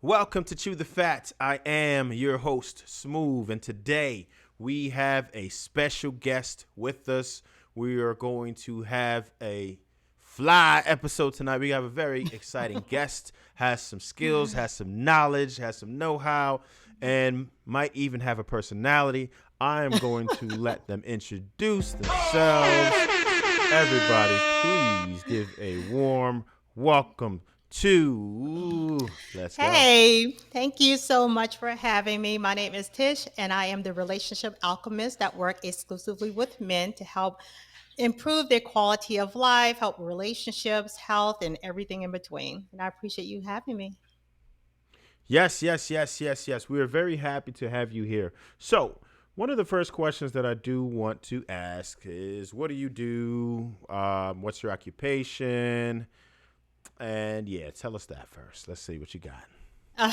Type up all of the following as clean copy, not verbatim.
Welcome to Chew the Fat. I am your host, Smoove, and today we have a special guest with us. We are going to have a fly episode tonight. We have a very exciting guest, has some skills, has some knowledge, has some know-how, and might even have a personality. I am going to let them introduce themselves. Everybody, please give a warm welcome to Let's Go. Hey, thank you so much for having me. My name is Tish, and I am the relationship alchemist that work exclusively with men to help improve their quality of life, help relationships, health, and everything in between. And I appreciate you having me. Yes. We are very happy to have you here. So, one of the first questions that I do want to ask is, what do you do? What's your occupation? And yeah, tell us that first. Let's see what you got.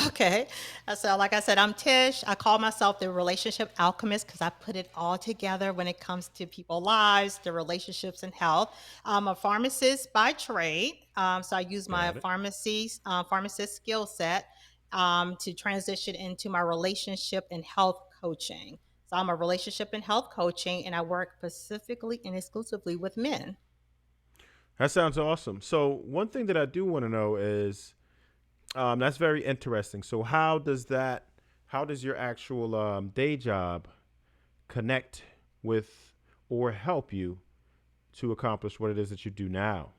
Okay. So, like I said, I'm Tish. I call myself the relationship alchemist because I put it all together when it comes to people's lives, their relationships, and health. I'm a pharmacist by trade. So, I use my Got it. pharmacist skill set to transition into my relationship and health coaching. So, I'm a relationship and health coaching, and I work specifically and exclusively with men. That sounds awesome. So, one thing that I do want to know is that's very interesting. So, how does your actual day job connect with or help you to accomplish what it is that you do now?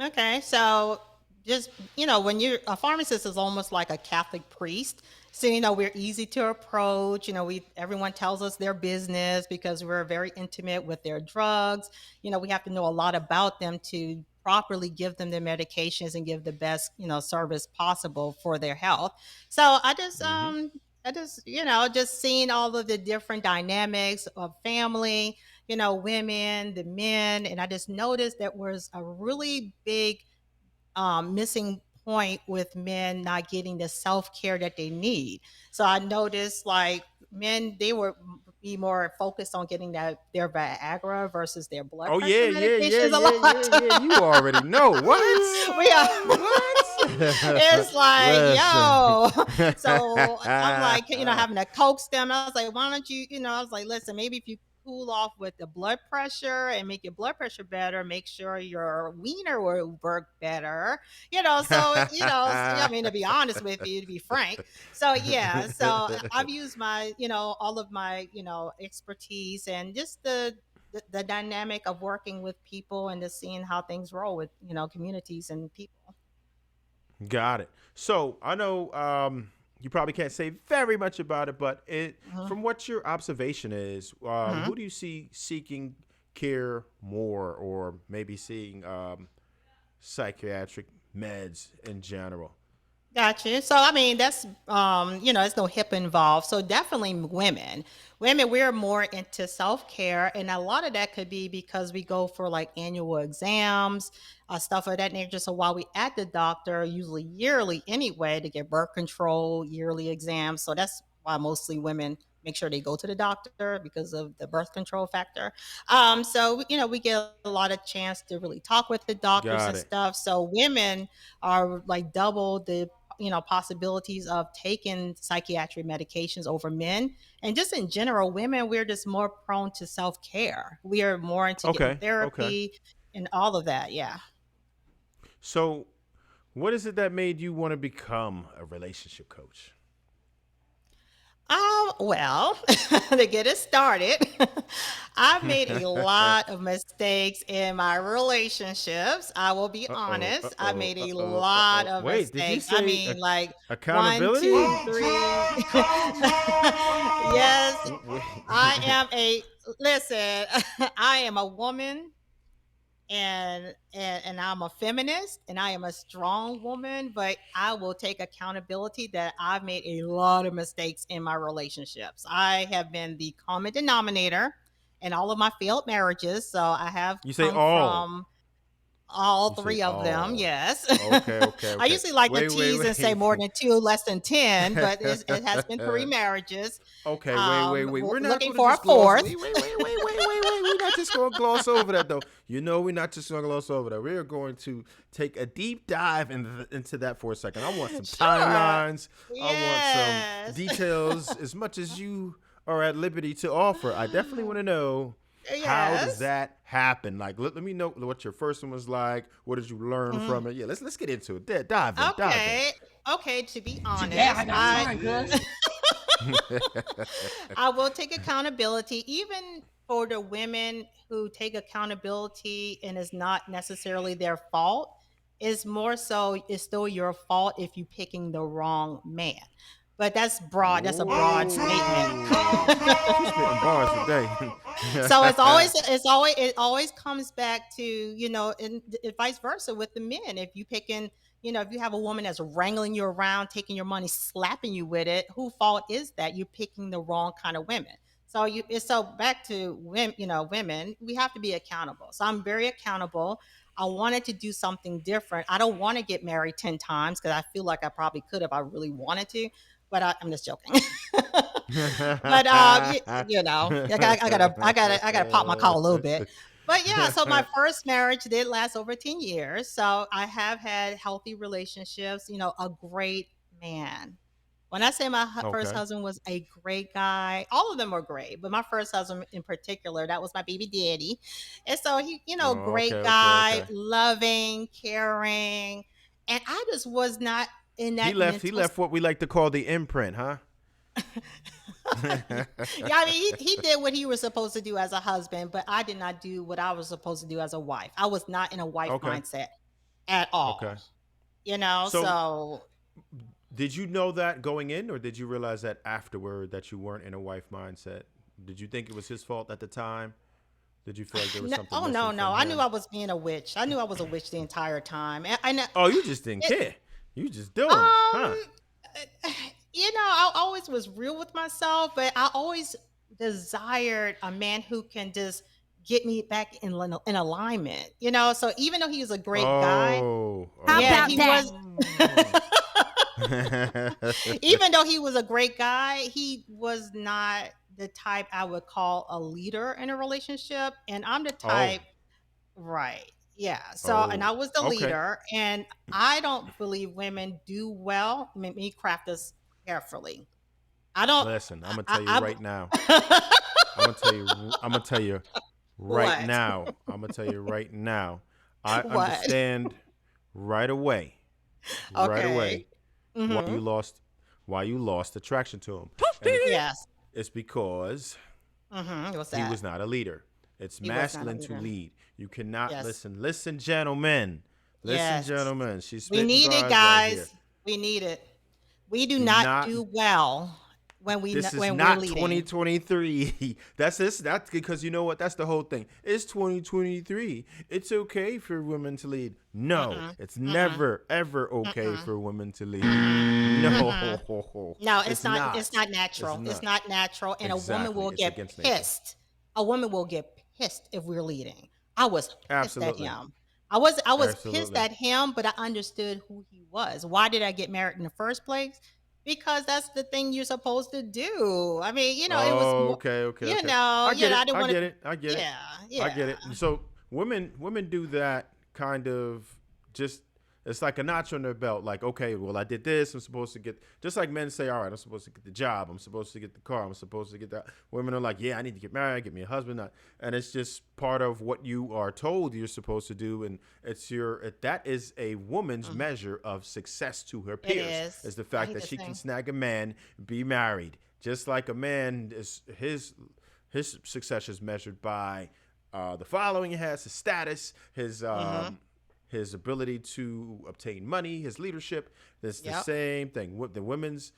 Okay, so just when you're a pharmacist is almost like a Catholic priest. So we're easy to approach. We everyone tells us their business because we're very intimate with their drugs. We have to know a lot about them to properly give them their medications and give the best service possible for their health. So Mm-hmm. I just just seeing all of the different dynamics of family, women, the men. And I just noticed that was a really big missing point with men not getting the self care that they need. So I noticed like men, they were be more focused on getting their Viagra versus their blood Oh pressure medications a yeah. lot. You already know what? we are What? it's like, Listen. yo. So I'm like, having to coax them. I was like, why don't you, I was like, listen, maybe if you cool off with the blood pressure and make your blood pressure better, make sure your wiener will work better. I mean, to be honest with you, to be frank. So yeah, so I've used my, all of my, expertise and just the dynamic of working with people and just seeing how things roll with, communities and people. Got it. So I know you probably can't say very much about it, but Mhm. from what your observation is, Mhm. who do you see seeking care more, or maybe seeing psychiatric meds in general? Gotcha. So I mean, that's it's no hip involved. So definitely women. Women, we're more into self-care, and a lot of that could be because we go for like annual exams, stuff of that nature. So while we at the doctor, usually yearly anyway, to get birth control, yearly exams. So that's why mostly women make sure they go to the doctor because of the birth control factor. So we get a lot of chance to really talk with the doctors Got and it. stuff. So women are like double the possibilities of taking psychiatric medications over men. And just in general, women, we're just more prone to self-care. We are more into getting Okay. therapy and all of that. Yeah. So what is it that made you want to become a relationship coach? Well, to get it started, I've made a lot of mistakes in my relationships. I will be honest. I made a lot of Wait, did you mistakes. I say mean, like one, two, accountability? three. Yes, I Wait. am a listen, I am a woman and I'm a feminist and I am a strong woman, but I will take accountability that I've made a lot of mistakes in my relationships. I have been the common denominator in all of my failed marriages. So I have You say come all. from All You say, three of them, oh, yes. okay, okay, I okay. usually like to Wait, wait, tease and say more wait. than two, less than 10, but it has been three marriages. Okay, wait, wait, wait. We're not Looking going to for a just gloss. fourth. Wait. We're not just going to gloss over that, though. You know, we're not just going to gloss over that. We are going to take a deep dive into that for a second. I want some Sure. timelines. I want some Yes. details as much as you are at liberty to offer. I definitely want to know, how does Yes. that happen? Like, let me know what your first one was like. What did you learn Mhm. from it? Yeah, let's get into it. Dive in, dive in. Okay. Okay, to be Yeah, I honest, got mine, cuz. I will take accountability, even for the women who take accountability and it's not necessarily their fault. It's more so it's still your fault if you picking the wrong man. But that's broad. That's a broad statement. Whoa. She's spitting bars today. So it always comes back to, and vice versa with the men. If you picking, if you have a woman that's wrangling you around, taking your money, slapping you with it, who fault is that? You're picking the wrong kind of women. So so back to women, women, we have to be accountable. So I'm very accountable. I wanted to do something different. I don't want to get married 10 times because I feel like I probably could if I really wanted to, but I'm just joking. But I gotta pop my collar a little bit. But yeah, so my first marriage did last over 10 years. So I have had healthy relationships, a great man. When I say my first Okay. husband was a great guy, all of them were great, but my first husband in particular, that was my baby daddy. And so he, Oh, great okay, okay, guy, okay. loving, caring. And I just was not in He that left. He mental. left what we like to call the imprint, huh? Yeah, I mean, he did what he was supposed to do as a husband, but I did not do what I was supposed to do as a wife. I was not in a wife Okay. mindset at all, Okay. So, so did you know that going in, or did you realize that afterward that you weren't in a wife mindset? Did you think it was his fault at the time? Did you feel like there was no, something oh missing no, no. from I knew him? I was being a witch. I knew I was a witch the entire time. And Oh, you just didn't it, care. You just doing it, huh? um, I always was real with myself, but I always desired a man who can just get me back in alignment. So even though he was a great guy, Oh, How yeah, about he that? was. oh. Even though he was a great guy, he was not the type I would call a leader in a relationship. And I'm the Oh, type, right? Yeah. So, and I oh, was the okay. leader, and I don't believe women do well. Let me craft this carefully. I don't. Listen, I'm gonna I, tell you I, right now. I I'm gonna tell you. I'm gonna tell you right what? now. I'm gonna tell you right now. I What? understand right away, right away, Okay. why Mm-hmm. you lost, attraction to him, and Yes. it's because Mm-hmm. What's he that? was not a leader. It's He was not a masculine to leader. lead. You cannot Yes. listen. Listen, gentlemen. Listen, Yes. gentlemen. She's We spitting need it, bars right here. guys. We need it. We do Do not not. do well This is when we're not leading. 2023. That's this. That's because you know what? That's the whole thing. It's 2023. It's okay for women to lead. No, Mm-mm. it's Mm-mm. never ever okay Mm-mm. for women to lead. No, No, it's it's not. not It's natural. It's not. not natural. And a woman Exactly. will It's get against nature. pissed. A woman will get pissed if we're leading. I was pissed at Absolutely. him. I was pissed Absolutely. at him, but I understood who he was. Why did I get married in the first place? Because that's the thing you're supposed to do. I mean, it was Oh, more, okay, okay, okay. I get I it. didn't I want to. get it. I get it. Yeah, I yeah. get it. So women do that kind of just. It's like a notch on their belt. Like, okay, well, I did this. I'm supposed to get, just like men say, all right, I'm supposed to get the job. I'm supposed to get the car. I'm supposed to get that. Women are like, yeah, I need to get married, get me a husband. And it's just part of what you are told you're supposed to do. And that is a woman's Mhm. measure of success to her It peers, is the I fact hate that to she can say. snag a man, be married. Just like a man, is his success is measured by the following he has, his status, Mm-hmm. his ability to obtain money, his leadership. It's the Yep. same thing. The women's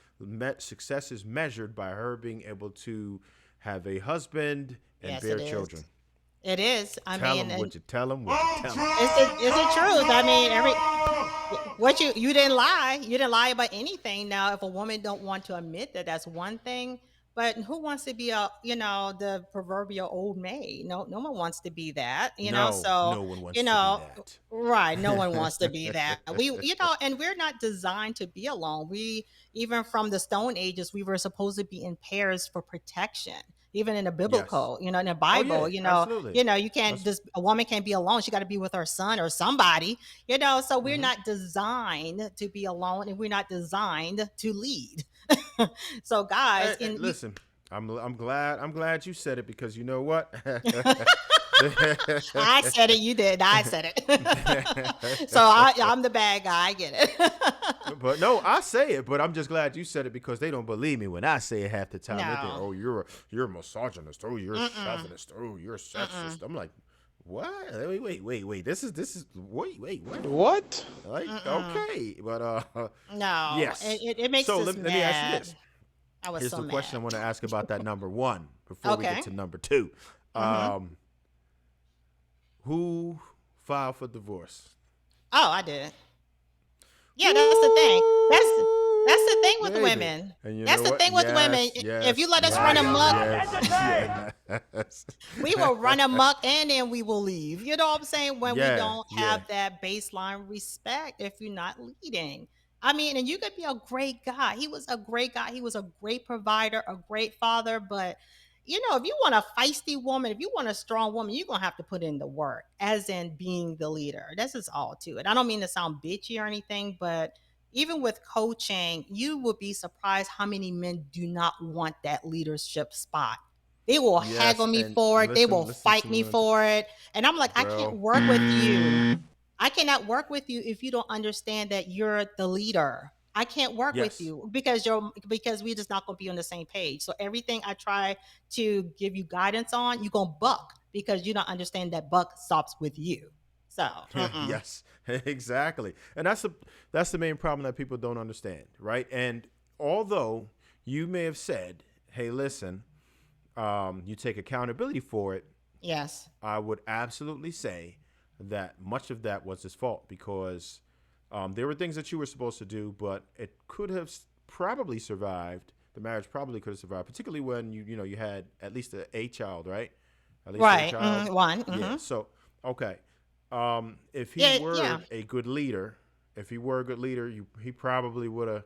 success is measured by her being able to have a husband and Yes, it bear is. children. It is. I Tell mean, them and what you tell them. What you tell them. it's the truth. I mean, what you didn't lie. You didn't lie about anything. Now, if a woman don't want to admit that, that's one thing. But who wants to be the proverbial old maid? No, no one wants to be that, No, So, no one you wants to be know, that. right. No one wants to be that. And we're not designed to be alone. Even from the Stone Ages, we were supposed to be in pairs for protection. Even in the Yes. biblical, in the Oh Bible, yeah, absolutely. you can't That's just a woman can't be alone. She got to be with her son or somebody, So we're hmm not designed to be alone, and we're not designed to lead. So guys, and listen, I'm glad you said it because you know what? I said it, you did. I said it. So I'm the bad guy. I get it. But no, I say it, but I'm just glad you said it because they don't believe me when I say it half the time. They think, No. "Oh, you're a misogynist. Oh, you're a Mm-mm. chauvinist. Oh, you're a Mm-mm. sexist." I'm like, "What? Wait. This is wait. What? What? Like, Mm-mm. okay, but No. yes. It makes So us let me ask you mad. this. I was Here's so the question I mad. want to ask about that number one before we get Okay. to number two. Mm-hmm. Um, who filed for divorce? Oh, I did. Yeah, that's the thing. That's the Woo, thing with baby. women. And you That's know the what? thing with women. Yes, If you yes, let us run yes, amok, yes, we will run amok and then we will leave. You know what I'm saying? When we yeah, don't yeah. have that baseline respect, if you're not leading. I mean, and you could be a great guy. He was a great guy. He was a great provider, a great father. But, if you want a feisty woman, if you want a strong woman, you're going to have to put in the work, as in being the leader. This is all to it. I don't mean to sound bitchy or anything, but even with coaching, you would be surprised how many men do not want that leadership spot. They will haggle Yes, me and for it. They will listen fight to me me, for it. And I'm like, I can't bro. work with you. I cannot work with you if you don't understand that you're the leader. I can't work with Yes, you because we're just not going to be on the same page. So everything I try to give you guidance on, you're going to buck because you don't understand that buck stops with you. So, yes, exactly. And that's the main problem that people don't understand, right? And although you may have said, "Hey, listen, you take accountability for it," yes. I would absolutely say that much of that was his fault because there were things that you were supposed to do, but it could have probably survived. The marriage probably could have survived, particularly when you had at least a child, right? At least a Right. child. One. Yeah. So okay, if he Yeah. Yeah. were a good leader, he probably would have,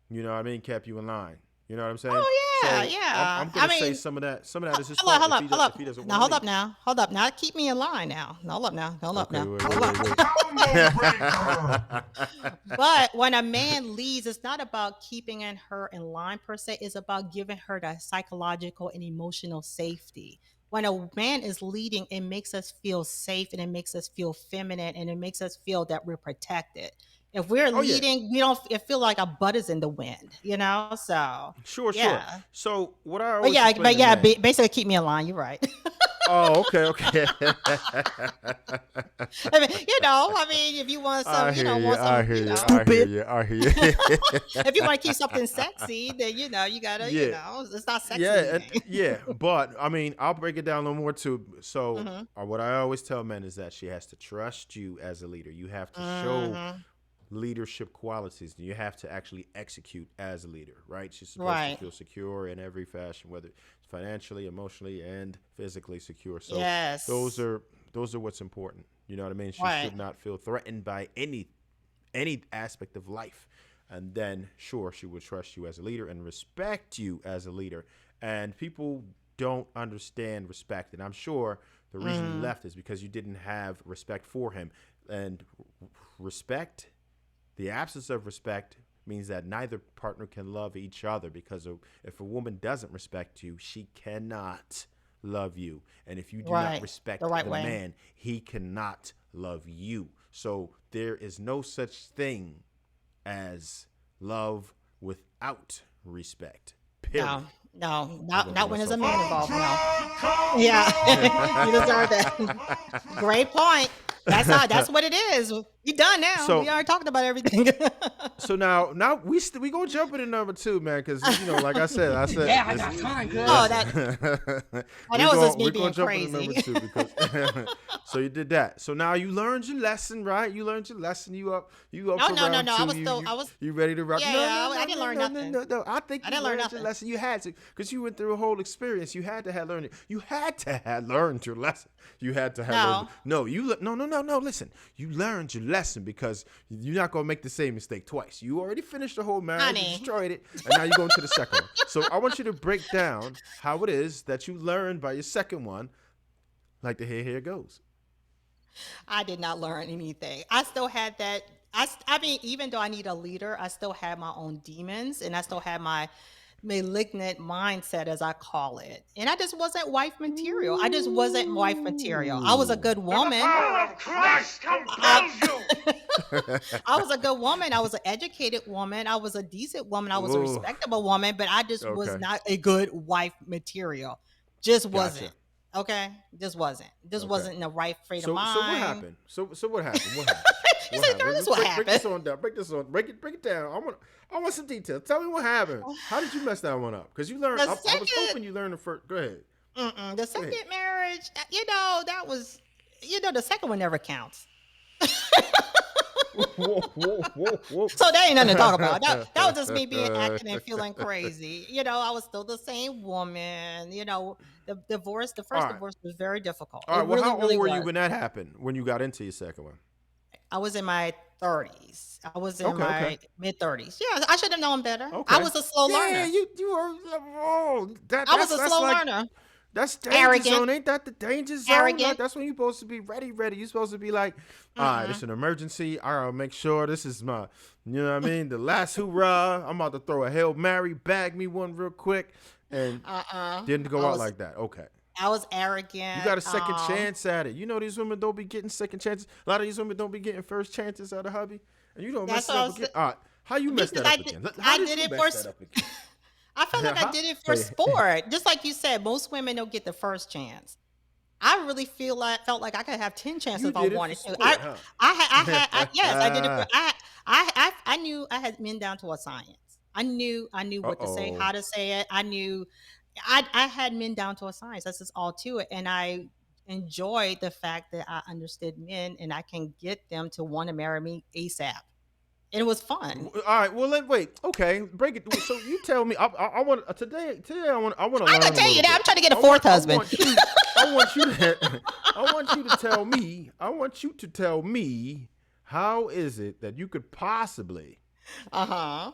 what I mean, kept you in line. You know what I'm saying? Oh yeah, So I'm, yeah. I'm I gonna say mean, some of that is his hold up, fault hold if up, hold if he up. doesn't Now want to hold up lead. now. Hold up now. Keep me in line now. Hold up now. Hold up Okay, now. wait, Hold wait, up. wait, wait. But when a man leads, it's not about keeping her in line per se. It's about giving her the psychological and emotional safety. When a man is leading, it makes us feel safe and it makes us feel feminine and it makes us feel that we're protected. If we're Oh yeah, leading, we don't it feel like our butt is in the wind. So sure. yeah. So what I always explain But to yeah, men. basically keep me in line. You're right. Oh, okay. I mean, if you want I some, hear you. want I some, hear you. I hear Stupid. you. I hear you. if you want to keep something sexy, then you gotta, Yeah, it's not sexy yeah, and leading. yeah. But I mean, I'll break it down a little more too. So, hmm what I always tell men is that she has to trust you as a leader. You have to show hmm leadership qualities. You have to actually execute as a leader, right? She's supposed to Right. feel secure in every fashion, whether it's financially, emotionally, and physically secure. So those Yes. are those are what's important. You know what I mean? She Right. should not feel threatened by any aspect of life. And then sure, she will trust you as a leader and respect you as a leader. And people don't understand respect. And I'm sure the reason you Mm. left is because you didn't have respect for him. And respect, the absence of respect means that neither partner can love each other because if a woman doesn't respect you, she cannot love you. And if you do not Right. The respect right the way. man, he cannot love you. So there is no such thing as love without respect. No. Period. No. I'm Not gonna go not when there's a myself man on involved. No. Yeah. You deserve that. that. Great point. That's what it is. We done now. We So already talked about everything. now we gonna jump into number two, man, because like I said, Yeah, I got time, cuz. Oh, that oh, that was just me we're gonna being jump into number crazy. two because so you did that. So now you learned your lesson, right? You learned your lesson. You up Oh for no, no, round no. I two. was still I was You ready to rock? yeah, No, yeah. no, I no, didn't no, learn no, no, nothing. no, no. I think I you didn't learn learned your nothing. lesson. You had to, because you went through a whole experience. You had to have learned it. You had to have learned your lesson. You had to have learned. No, No, no. Listen, you learned your lesson because you're not gonna make the same mistake twice. You already finished the whole marriage, you honey. destroyed it, and now you're going to the second one. So I want you to break down how it is that you learned by your second one. Like the here goes. I did not learn anything. I still had that. I mean, even though I need a leader, I still had my own demons and I still had my malignant mindset, as I call it. And I just wasn't wife material. I just wasn't wife material. I was a Ooh. good woman. Power of Christ I, compels you. I was a good woman. I was an educated woman. I was a decent woman. I was a Ooh. respectable woman, but I just was Okay. not a good wife material. Just Gotcha. wasn't. Okay? Just wasn't. Just Okay. wasn't in the right frame of So what mind. happened? So what happened? What happened? You What said, girl, happened? this what Break this happened. on down. Break this on. Break it down. I want some details. Tell me what happened. How did you mess that one up? Because you learned. The I was second hoping you learned the first. Go ahead. the Go ahead. second marriage, that was, the second one never counts. Whoa. So that ain't nothing to talk about. That was just me being acting and feeling crazy. I was still the same woman. The All first right. divorce was very difficult. All It right. Well, really, how really old were you was. when that happened? When you got into your second one? I was in my 30s. I was in Okay. my mid 30s. Yeah, I should have known better. I Okay. was a slow Yeah, learner. you are. Oh, I was a that's slow like learner. that's danger Arrogant, zone. Ain't that the danger zone? Like, arrogant. that's when you're supposed to be ready. You're supposed to be like, all right, it's Mm-mm. an emergency. I'll make sure this is my, you know what I mean? The last hoorah. I'm about to throw a Hail Mary, bag me one real quick. And Uh-uh. didn't go I out was like that. Okay. I was You arrogant. got a second chance at it. You know these women don't be getting second chances. A lot of these women don't be getting first chances at a hubby. And you don't That's mess it what I up was again. All right. How you messed because that up again? How I did did you it mess that up again? I felt like I How? did it for Wait. sport. Just like you said, most women don't get the first chance. I really felt like I could have 10 chances You if I did it for wanted to. sport, huh? Yes, I did it for I knew I had men down to a science. I knew what to say, Uh-oh. how to say it. I had men down to a science. That's just all to it. And I enjoyed the fact that I understood men and I can get them to want to marry me ASAP. And it was fun. All right. Well, wait. Okay, break it. So you tell me. I want today. I want to I'm gonna learn a tell you little that I'm bit. trying to get a fourth husband. I want you to. I want you to tell me. I want you to tell me how is it that you could possibly Uh-huh.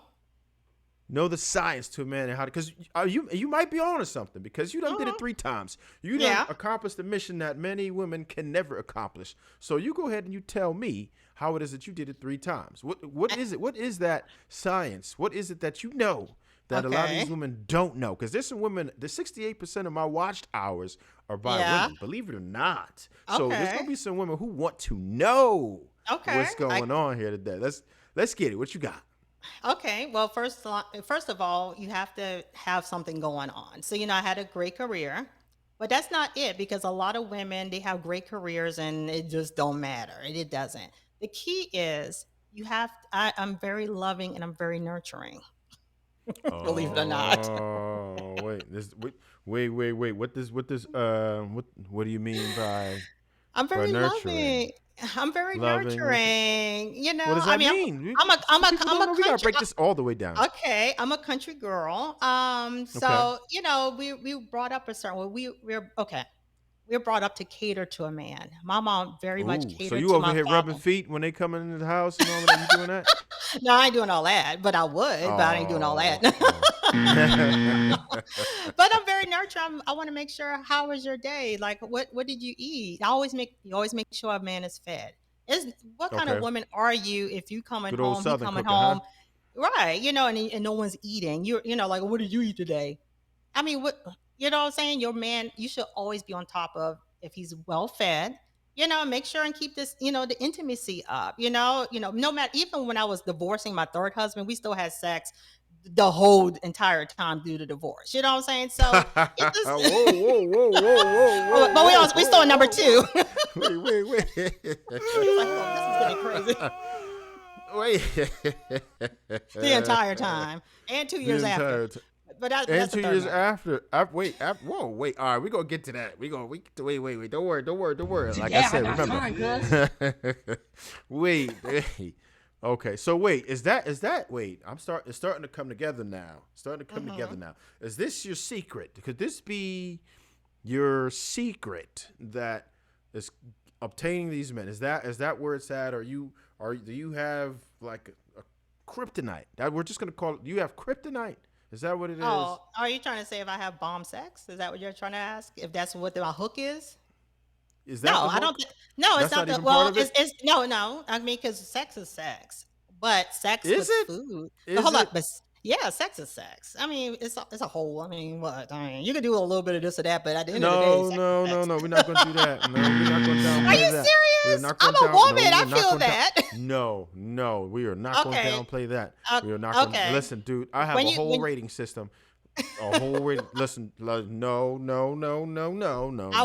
know the science to a man and how to, because you might be on to something because you done did it 3 times. You done Yeah. accomplished a mission that many women can never accomplish. So you go ahead and you tell me how it is that you did it 3 times. What is it? What is that science? What is it that you know that a lot of these Okay. women don't know? Because there's some women, the 68% of my watched hours are by Yeah. women, believe it or not. So there's Okay. gonna be some women who want to know Okay. what's going on here today. Let's get it. What you got? Okay. Well, first of all, you have to have something going on. So, I had a great career, but that's not it because a lot of women, they have great careers and it just don't matter. It doesn't. The key is I'm very loving and I'm very nurturing. Believe it or not. Oh, wait. Wait. What do you mean I'm by very nurturing? loving. I'm very Loving, nurturing. nurturing. What does I that mean, mean? I'm Some a people I'm don't a know. We gotta country. break this all the way down. Okay, I'm a country girl. Okay. So we brought up a certain way. We're okay. We're brought up to cater to a man. My mom very much Ooh, so catered you to over my here rubbing father. feet when they come into the house and all of that? You doing that? No, I ain't doing all that, but I would, but I ain't doing all that. Oh. But I'm very nurturing. I want to make sure how was your day? Like what did you eat? You always make sure a man is fed. Is what kind of Okay. woman are you if you coming Good old home, he Southern coming cooking, huh? home, right? And no one's eating. Like what did you eat today? I mean, what I'm saying? Your man, you should always be on top of if he's well fed. Make sure and keep this, the intimacy up. No matter even when I was divorcing my third husband, we still had sex the whole entire time through the divorce. You know what I'm saying? So it just. Whoa, whoa, whoa, whoa, whoa, But whoa, we still at number whoa, two. whoa. Wait. It's like, oh, this is getting crazy. Wait. The entire time, and 2 years after. But And that's the 2 third years one. after, wait. All right, we gonna get to that. Wait. Don't worry. Like I Yeah, said, I got time, remember. Wait. Okay, so wait, is that? Wait, it's starting to come together now. Is this your secret? Could this be your secret that is obtaining these men? Is that where it's at? Do you have like a kryptonite? That we're just gonna call it. You have kryptonite. Is that what it is? Oh, are you trying to say if I have bomb sex? Is that what you're trying to ask? If that's what my hook is? Is that No, the I hook? don't. No, it's That's not not the. even Well, part of it? it's no. I mean, because sex is sex, but sex Is with it? food. Is But hold it? up, but yeah, sex is sex. I mean, it's a whole. I mean, what? I mean, you can do a little bit of this or that, but at the end of the day, No, sex is no, no, sex. no. We're not going to do that. No, we're not going to Are downplay you that. We're serious? not I'm going a down. woman. No, I we're not feel going down. that. No, we are not going to Okay. downplay that. We are not going to Okay. listen, dude. I have When a you whole when rating system. A whole rating. Listen, no. I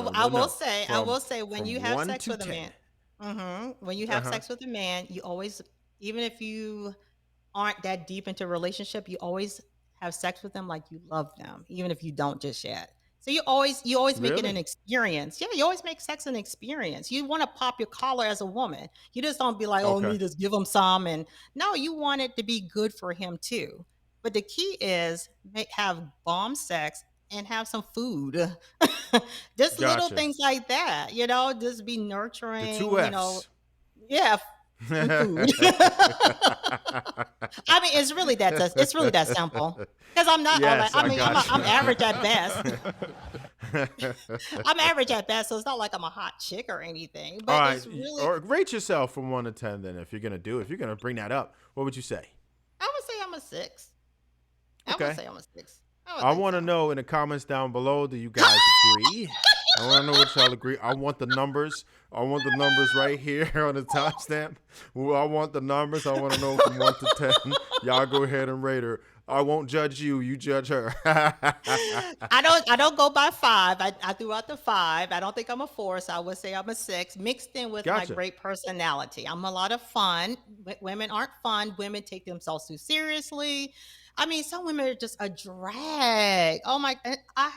will say when From you have 1 sex to with a 10. man, when you have Uh-huh. sex with a man, you always, even if you aren't that deep into a relationship, you always have sex with them like you love them, even if you don't just yet. So you always make it an Really? experience. Yeah, you always make sex an experience. You want to pop your collar as a woman. You just don't be like, oh, let Okay. me just give him some. And no, you want it to be good for him too. But the key is have bomb sex and have some food. Just little Gotcha. things like that, just be The nurturing, two F's. yeah, and food. I mean, it's really that simple. Because I'm not all that. Yes, I I mean, got I'm you. average at best. I'm average at best, so it's not like I'm a hot chick or anything. All But right, it's really, or rate yourself from 1 to 10. Then, if you're gonna bring that up, what would you say? I would say I'm a 6. I would Okay. say I'm a 6. I would I think want to so. know in the comments down below, do you guys agree? I want to know what y'all agree. I want the numbers. I want the numbers right here on the timestamp. Well, I want the numbers. I want to know from 1 to 10. Y'all go ahead and rate her. I won't judge you. You judge her. I don't go by 5. I threw out the 5. I don't think I'm a 4, so I would say I'm a 6, mixed in with my Gotcha. great personality. I'm a lot of fun. Women aren't fun. Women take themselves too seriously. I mean, some women are just a drag. Oh my! I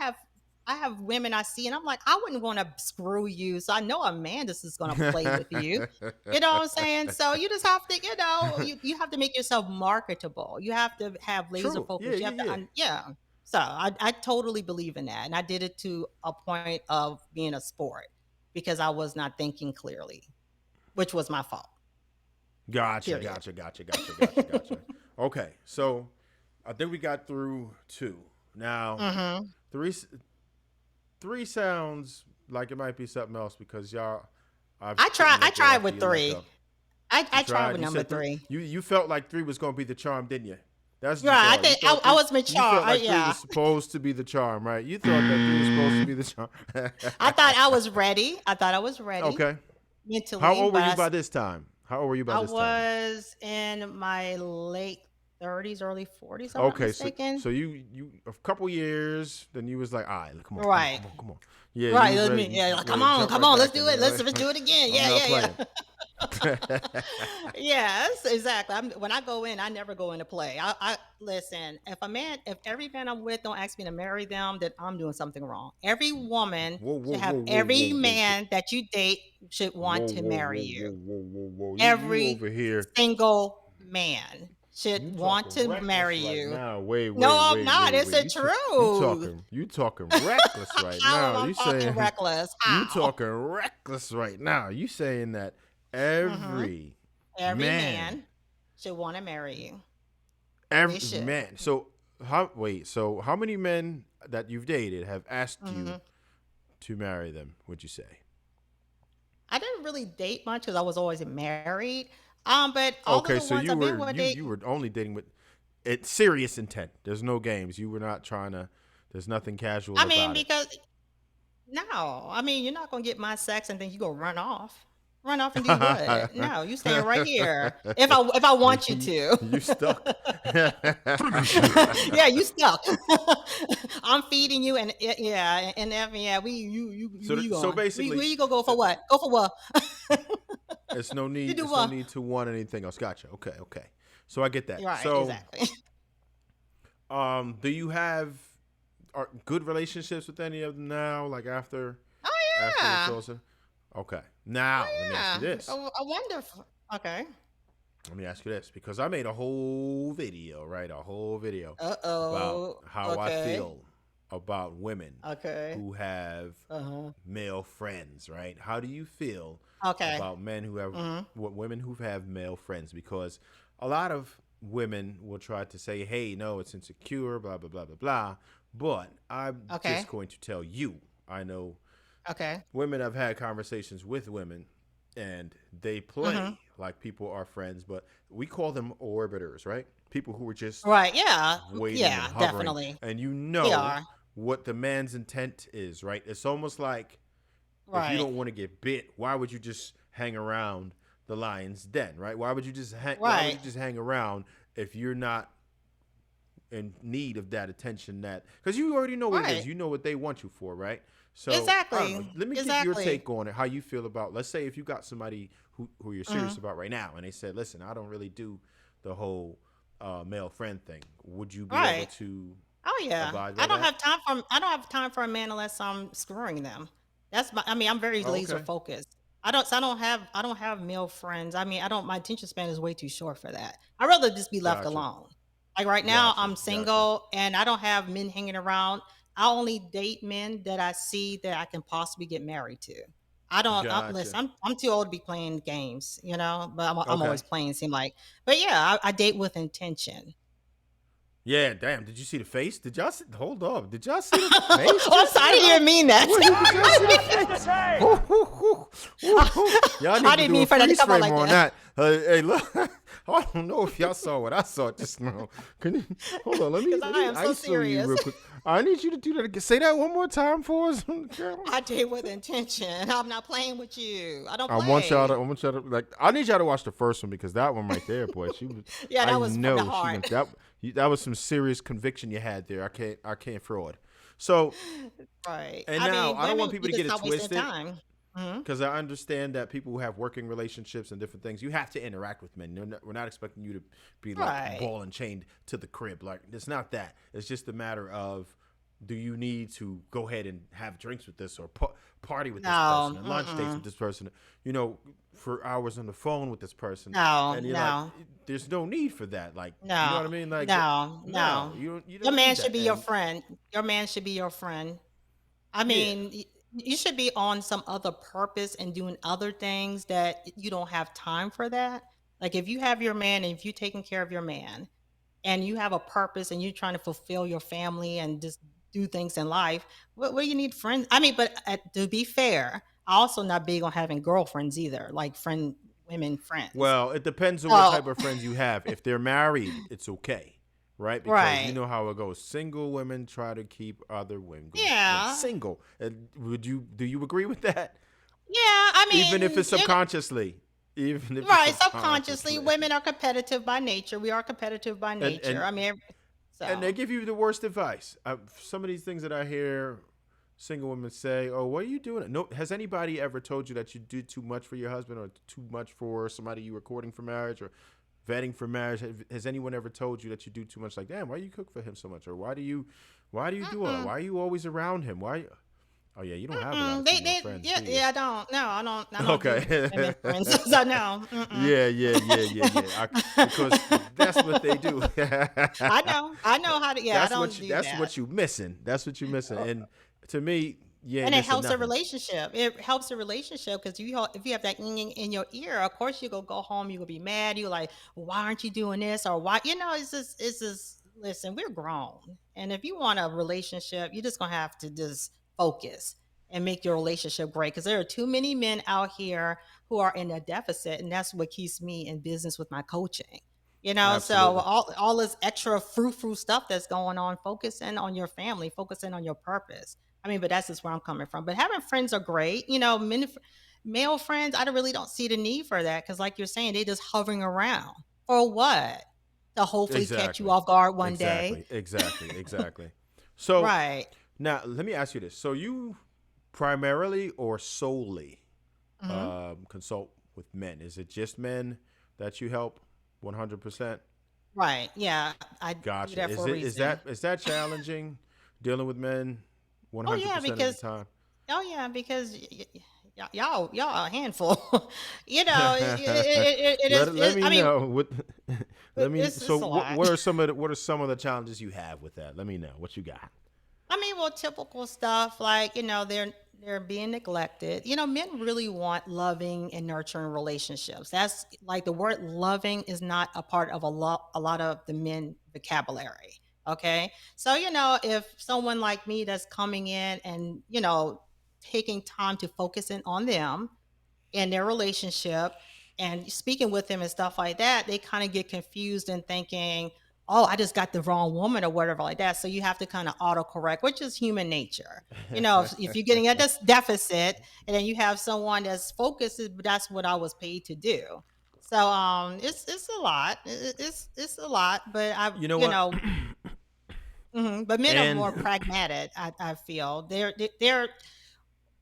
have women I see, and I'm like, I wouldn't want to screw you. So I know a man just is going to play with you. You know what I'm saying? So you just have to, you have to make yourself marketable. You have to have laser True. focus. You have to, yeah. So I totally believe in that. And I did it to a point of being a sport because I was not thinking clearly, which was my fault. Gotcha. Period. Okay, so I think we got through 2. Now, 3 sounds like it might be something else because y'all. I tried with 3. I tried with You number said 3. You felt like 3 was going to be the charm, didn't you? That's what you Right. I thought. You think thought I 3 was mature. You felt like 3 Yeah. was supposed to be the charm, right? You thought that 3 was supposed to be the charm. I thought I was ready. Okay. Mentally. How old were you but by this time? I was in my late 30s, early 40s. If I'm not Okay, mistaken. so you a couple years, then you was like, all right, come on, Right. come on. Yeah, Right. you was Let me. ready. Yeah. Like, Ready come to on. jump Come right on. Let's back in do it. there, Let's right? do it again. I'm Yeah. not Yeah. playing. Yes, exactly. When I go in, I never go in to play. I listen. If every man I'm with don't ask me to marry them, then I'm doing something wrong. Every woman should have every man that you date should want to marry you. Whoa. You Every over here. single man should You want talking to reckless marry right you. now. Wait. No, I'm not. It's the truth. You talking reckless right How am now. I You talking saying reckless? you How? talking reckless right now. You saying that every Every man, man should want to marry you. every should. man. So how many men that you've dated have asked you to marry them? Would you say? I didn't really date much because I was always married. But all of Okay, the so ones I've been with, you were only dating with it serious intent. There's no games. You were not trying to. There's nothing casual I mean, about it. because no, I mean, you're not gonna get my sex and then you go run off. Run off and do what? No, you staying right here. If I want you to. You stuck. Yeah, you stuck. I'm feeding you, and yeah, and yeah, where you So going? Where basically, you gonna go for uh, what? Go for what? it's no You need. do It's no what? need to want anything else. Gotcha. Okay. Okay. So I get that. Right, So, exactly. do you have good relationships with any of them now? Like Oh after it's yeah, also. Okay. Now let me ask you yeah. this. A wonderful. Okay. Let me ask you this because I made a whole video, right? A whole video about Uh-oh. how I Okay. feel about women Okay. who have Uh-huh. male friends, right? How do you feel Okay. about men who have Mm-hmm. women who have male friends? Because a lot of women will try to say, "Hey, no, it's insecure," blah blah blah blah blah. But I'm Okay. just going to tell you, I know Okay. women have had conversations with women and they Mm-hmm. play like people are friends, but we call them orbiters, right? People who are just Right. Yeah. waiting and Yeah. hovering, Definitely. and you They know are. what the man's intent is, right? It's almost like if you Right. don't want to get bit, why would you just hang around the lion's den, right? Why would Right. you just hang around if you're not in need of that attention, that because you already know what it is, Right. you know what they want you for, right? So I don't know, Exactly. let me get your Exactly. take on it, how you feel about, let's say if you got somebody who you're serious Mm-hmm. about right now and they said, listen, I don't really do the whole male friend thing, would you be able Right. to Oh yeah. abide by that? I don't have time for a man unless I'm screwing them. I mean, I'm very Oh, laser okay. focused. I don't have male friends. I mean, I don't my attention span is way too short for that. I'd rather just be left Gotcha. alone. Like right now Gotcha. I'm Gotcha. single and I don't have men hanging around. I only date men that I see that I can possibly get married to. Gotcha. Listen, I'm too old to be playing games, but I'm Okay. always playing, seem like. But yeah, I date with intention. Yeah, damn. Did you see the face? Did y'all see, hold up? Did y'all see the face Oh, I'm just sorry. I now? didn't even mean Wait, did y'all see the To face? say. Ooh, ooh, ooh, ooh, ooh. Y'all I need to didn't do a mean for that to freeze come out frame like on that. that. Hey, look. I don't know if y'all saw what I saw just now. Can you hold on? Because I am so ISO you serious. real quick. I need you to do that again. Say that one more time for us. I did with intention. I'm not playing with you. I don't I want y'all to. play. I want y'all to like. I need y'all to watch the first one because that one right there, boy. She was. Yeah, I that was from the know she heart. went. That was some serious conviction you had there. I can't fraud. So Right. and I now mean, I don't women want people need to to get it stop wasting twisted time. Hmm. because I understand that people who have working relationships and different things, you have to interact with men. We're not expecting you to be like Right. ball and chained to the crib. Like it's not that. It's just a matter of do you need to go ahead and have drinks with this or party with this person No. and lunch dates with Mm-mm. this person, for hours on the phone with this person, No. and you're like, No. there's no need for that. Like, you know No. what I mean? Like, No. no, No. you Your don't man need should that. be your And friend. Your man should be your friend. I yeah, mean, you should be on some other purpose and doing other things that you don't have time for that. Like if you have your man and if you're taking care of your man and you have a purpose and you're trying to fulfill your family and just do things in life, what do you need friends? I mean, but to be fair, I also not big on having girlfriends either, like women friends. well, it depends on what So, type of friends you have. If they're married, it's okay, right? Because you right. know how it goes. Single women try to keep other women Yeah. single. And do you agree with that? Yeah. I Even if mean, it's subconsciously, even if it's right. Subconsciously, subconsciously, women are competitive by nature. We are competitive by and nature. and I mean, and they so. give you the worst advice. Some of these things that I hear single women say, "Oh, what are you doing?" No, has anybody ever told you that you do too much for your husband or too much for somebody you were courting for marriage or vetting for marriage? Has anyone ever told you that you do too much? Like, damn, why you cook for him so much, or why do you do all that? Mm-mm. Why are you always around him? Why? Oh yeah, you don't have a lot Mm-mm. of female friends, Yeah, do you? yeah, I don't. No, I don't do women Okay. friends. So no. Mm-mm. Yeah. Because that's what they do. I know how to. Yeah, I don't do That's that. what you missing. That's what you missing. And to me, you ain't And it missing helps a nothing. relationship. It helps a relationship because if you have that in your ear, of course you go home. You will be mad. You like, why aren't you doing this or why? It's just. Listen, we're grown, and if you want a relationship, you're just gonna have to just focus and make your relationship great. Because there are too many men out here who are in a deficit, and that's what keeps me in business with my coaching. So Absolutely. all this extra frou stuff that's going on, focusing on your family, focusing on your purpose. I mean, but that's just where I'm coming from. But having friends are great. male friends, I really don't see the need for that because, like you're saying, they just hovering around for what? To hopefully catch you Exactly. off guard one day, Exactly. So right? now let me ask you this: so you primarily or solely Hmm. consult with men? Is it just men that you help 100%? Right? Yeah, I do Gotcha. that for a reason. Is that challenging dealing with men Oh yeah, 100% of the because time? oh yeah, because y'all a handful. You know, it is. Let me I mean, know what let me so it's a lot. what are some of the challenges you have with that? Let me know what you got. I mean, well, typical stuff like they're being neglected. Men really want loving and nurturing relationships. That's like the word loving is not a part of a lot of the men vocabulary. Okay, so if someone like me that's coming in and taking time to focus in on them in their relationship and speaking with them and stuff like that, they kind of get confused and thinking, oh, I just got the wrong woman or whatever like that. So you have to kind of autocorrect, which is human nature. If you're getting at this deficit and then you have someone that's focused, that's what I was paid to do. So it's a lot. It's a lot, but You know what? but men are And more pragmatic. I feel they're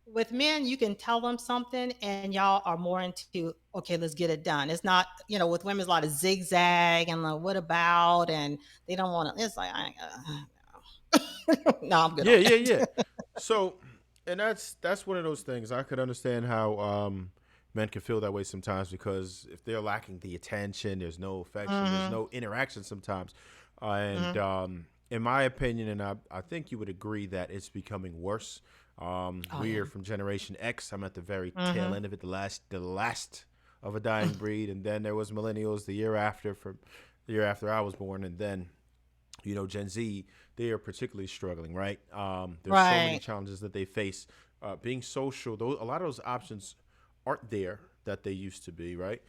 with men, you can tell them something and y'all are more into, okay, let's get it done. It's not, with women, it's a lot of zigzag and like, what about, and they don't want to, it's like, I ain't no, I'm good yeah, on yeah, yeah. that. So, and that's one of those things. I could understand how men can feel that way sometimes because if they're lacking the attention, there's no affection, there's Hmm. no interaction sometimes. And Hmm. in my opinion, and I think you would agree that it's becoming worse. Oh We yeah. are from Generation X. I'm at the very tail Hmm. end of it, the last of a dying breed, and then there was millennials the year after, from the year after I was born, and then Gen Z, they are particularly struggling, right? There's so many Right. challenges that they face. Being social, a lot of those options aren't there that they used to be, right?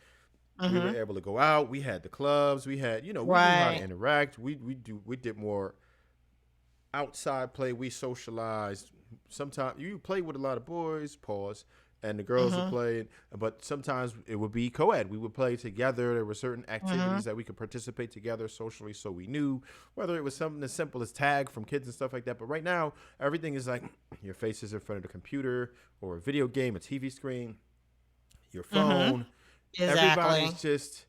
We were Hmm. able to go out. We had the clubs. We had, we knew how to Right. interact. We did more outside play. We socialized. Sometimes you play with a lot of boys, pause, and the girls would Hmm. play. But sometimes it would be co-ed. We would play together. There were certain Hmm. activities that we could participate together socially, so we knew whether it was something as simple as tag from kids and stuff like that. But right now, everything is like your face is in front of the computer or a video game, a TV screen, your Hmm. phone. Everybody's Exactly. just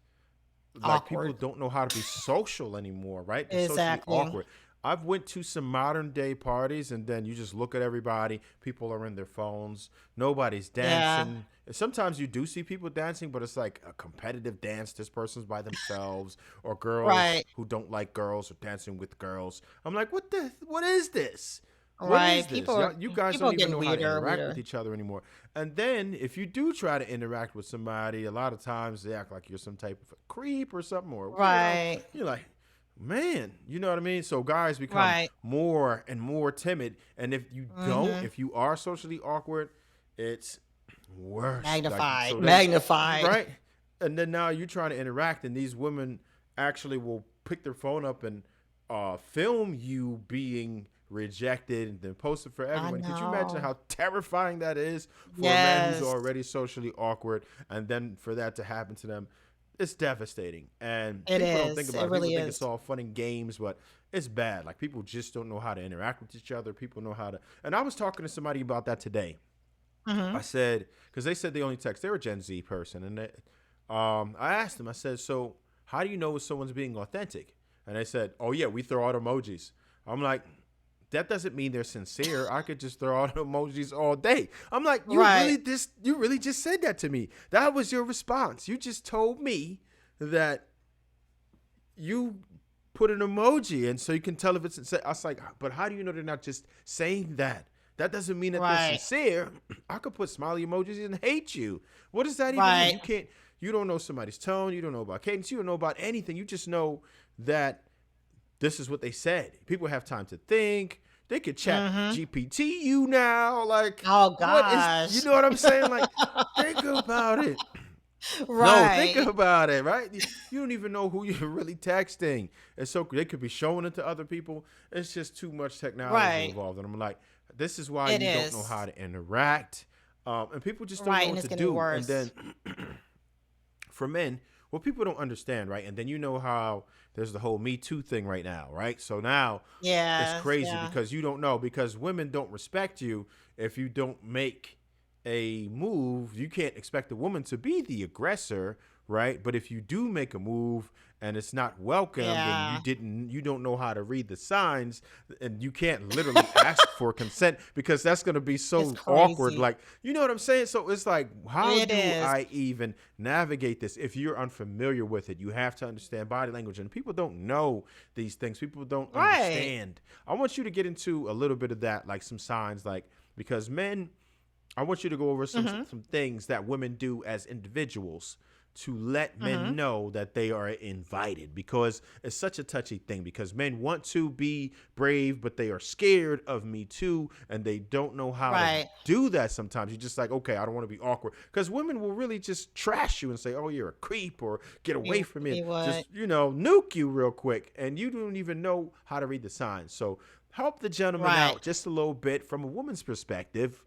like people Awkward. don't know how to be social anymore, right? They're socially Exactly. awkward. I've went to some modern day parties and then you just look at everybody. People are in their phones. Nobody's Yeah. dancing. Sometimes you do see people dancing, but it's like a competitive dance. This person's by themselves, or girls Right. who don't like girls are dancing with girls. I'm like, what is this? What is Right. this? People are Y'all, you guys people don't are even getting know how to weirder and interact with weirder. each other anymore. And then if you do try to interact with somebody, a lot of times they act like you're some type of a creep or something or a weirdo. Right. You're like, man, you know what I mean? So guys become Right. more and more timid. And Hmm. if you are socially awkward, it's worse. Like, Magnified. so then, Magnified. right? And then now you're trying to interact, and these women actually will pick their phone up and film you being rejected and then post it for I everyone. Could you imagine know. how terrifying that is for a man who's Yes, already socially awkward, and then for that to happen to them? It's devastating. And it people don't think is. about It it. People really think it's is. all fun and games, but it's bad. Like, people just don't know how to interact with each other. People know how to. And I was talking to somebody about that today. I Hmm. said, because they said they only text. They're a Gen Z person. And I asked them, I said, so how do you know if someone's being authentic? And they said, oh, yeah, we throw out emojis. I'm like, that doesn't mean they're sincere. I could just throw out emojis all day. I'm like, Right. you really just said that to me. That was your response. You just told me that you put an emoji and so you can tell if it's sincere. I was like, but how do you know they're not just saying that? That doesn't mean that they're Right. sincere. I could put smiley emojis and hate you. What does that even mean? Right. You don't know somebody's tone. You don't know about cadence. You don't know about anything. You just know that this is what they said. People have time to think. They could chat Hmm. GPT you now. Like, Oh you gosh. know what I'm saying? Like, think about it. No, think Right. about it, right? You don't even know who you're really texting. And so they could be showing it to other people. It's just too much technology Right. involved. And I'm like, this is why It you don't know is. how to interact. And people just don't Right, know and what it's to getting do. And worse. then for men, what people don't understand, right? And then you know how there's the whole Me Too thing right now, right? So now it's Yes, crazy yeah. because you don't know, because women don't respect you if you don't make a move. You can't expect a woman to be the aggressor, right? But if you do make a move and it's not welcome, then Yeah. you don't know how to read the signs, and you can't literally ask for consent because that's going to be It's so awkward. crazy. Like, you know what I'm saying? So it's like, how It do is. I even navigate this if you're unfamiliar with it? You have to understand body language, and people don't know these things. People don't Right. understand. I want you to get into a little bit of that, like some signs, like, because men, I want you to go over Mhm. some things that women do as individuals to let men Mhm. know that they are invited, because it's such a touchy thing, because men want to be brave but they are scared of Me Too, and they don't know how to Right. do that. Sometimes you're just like, okay, I don't want to be awkward, because women will really just trash you and say, oh, you're a creep, or get away from me, and He would. just, nuke you real quick, and you don't even know how to read the signs. So help the gentleman Right. out just a little bit from a woman's perspective.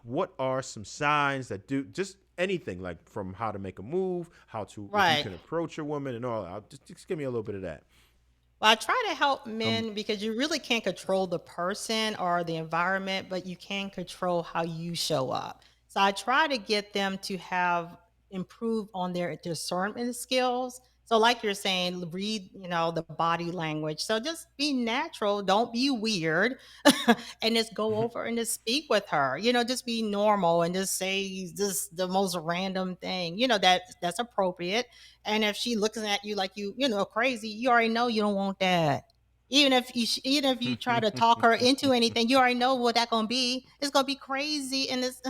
What are some signs that do just anything, like from how to make a move, how to, if you Right. can approach a woman and all that? Just give me a little bit of that. Well, I try to help Um, men because you really can't control the person or the environment, but you can control how you show up. So I try to get them to have improve on their discernment skills. So like you're saying, read, the body language. So just be natural, don't be weird, and just go over and just speak with her. Just be normal and just say just the most random thing, that's appropriate. And if she looking at you like crazy, you already know you don't want that. Even if you try to talk her into anything, you already know what that's gonna be. It's gonna be crazy, and it's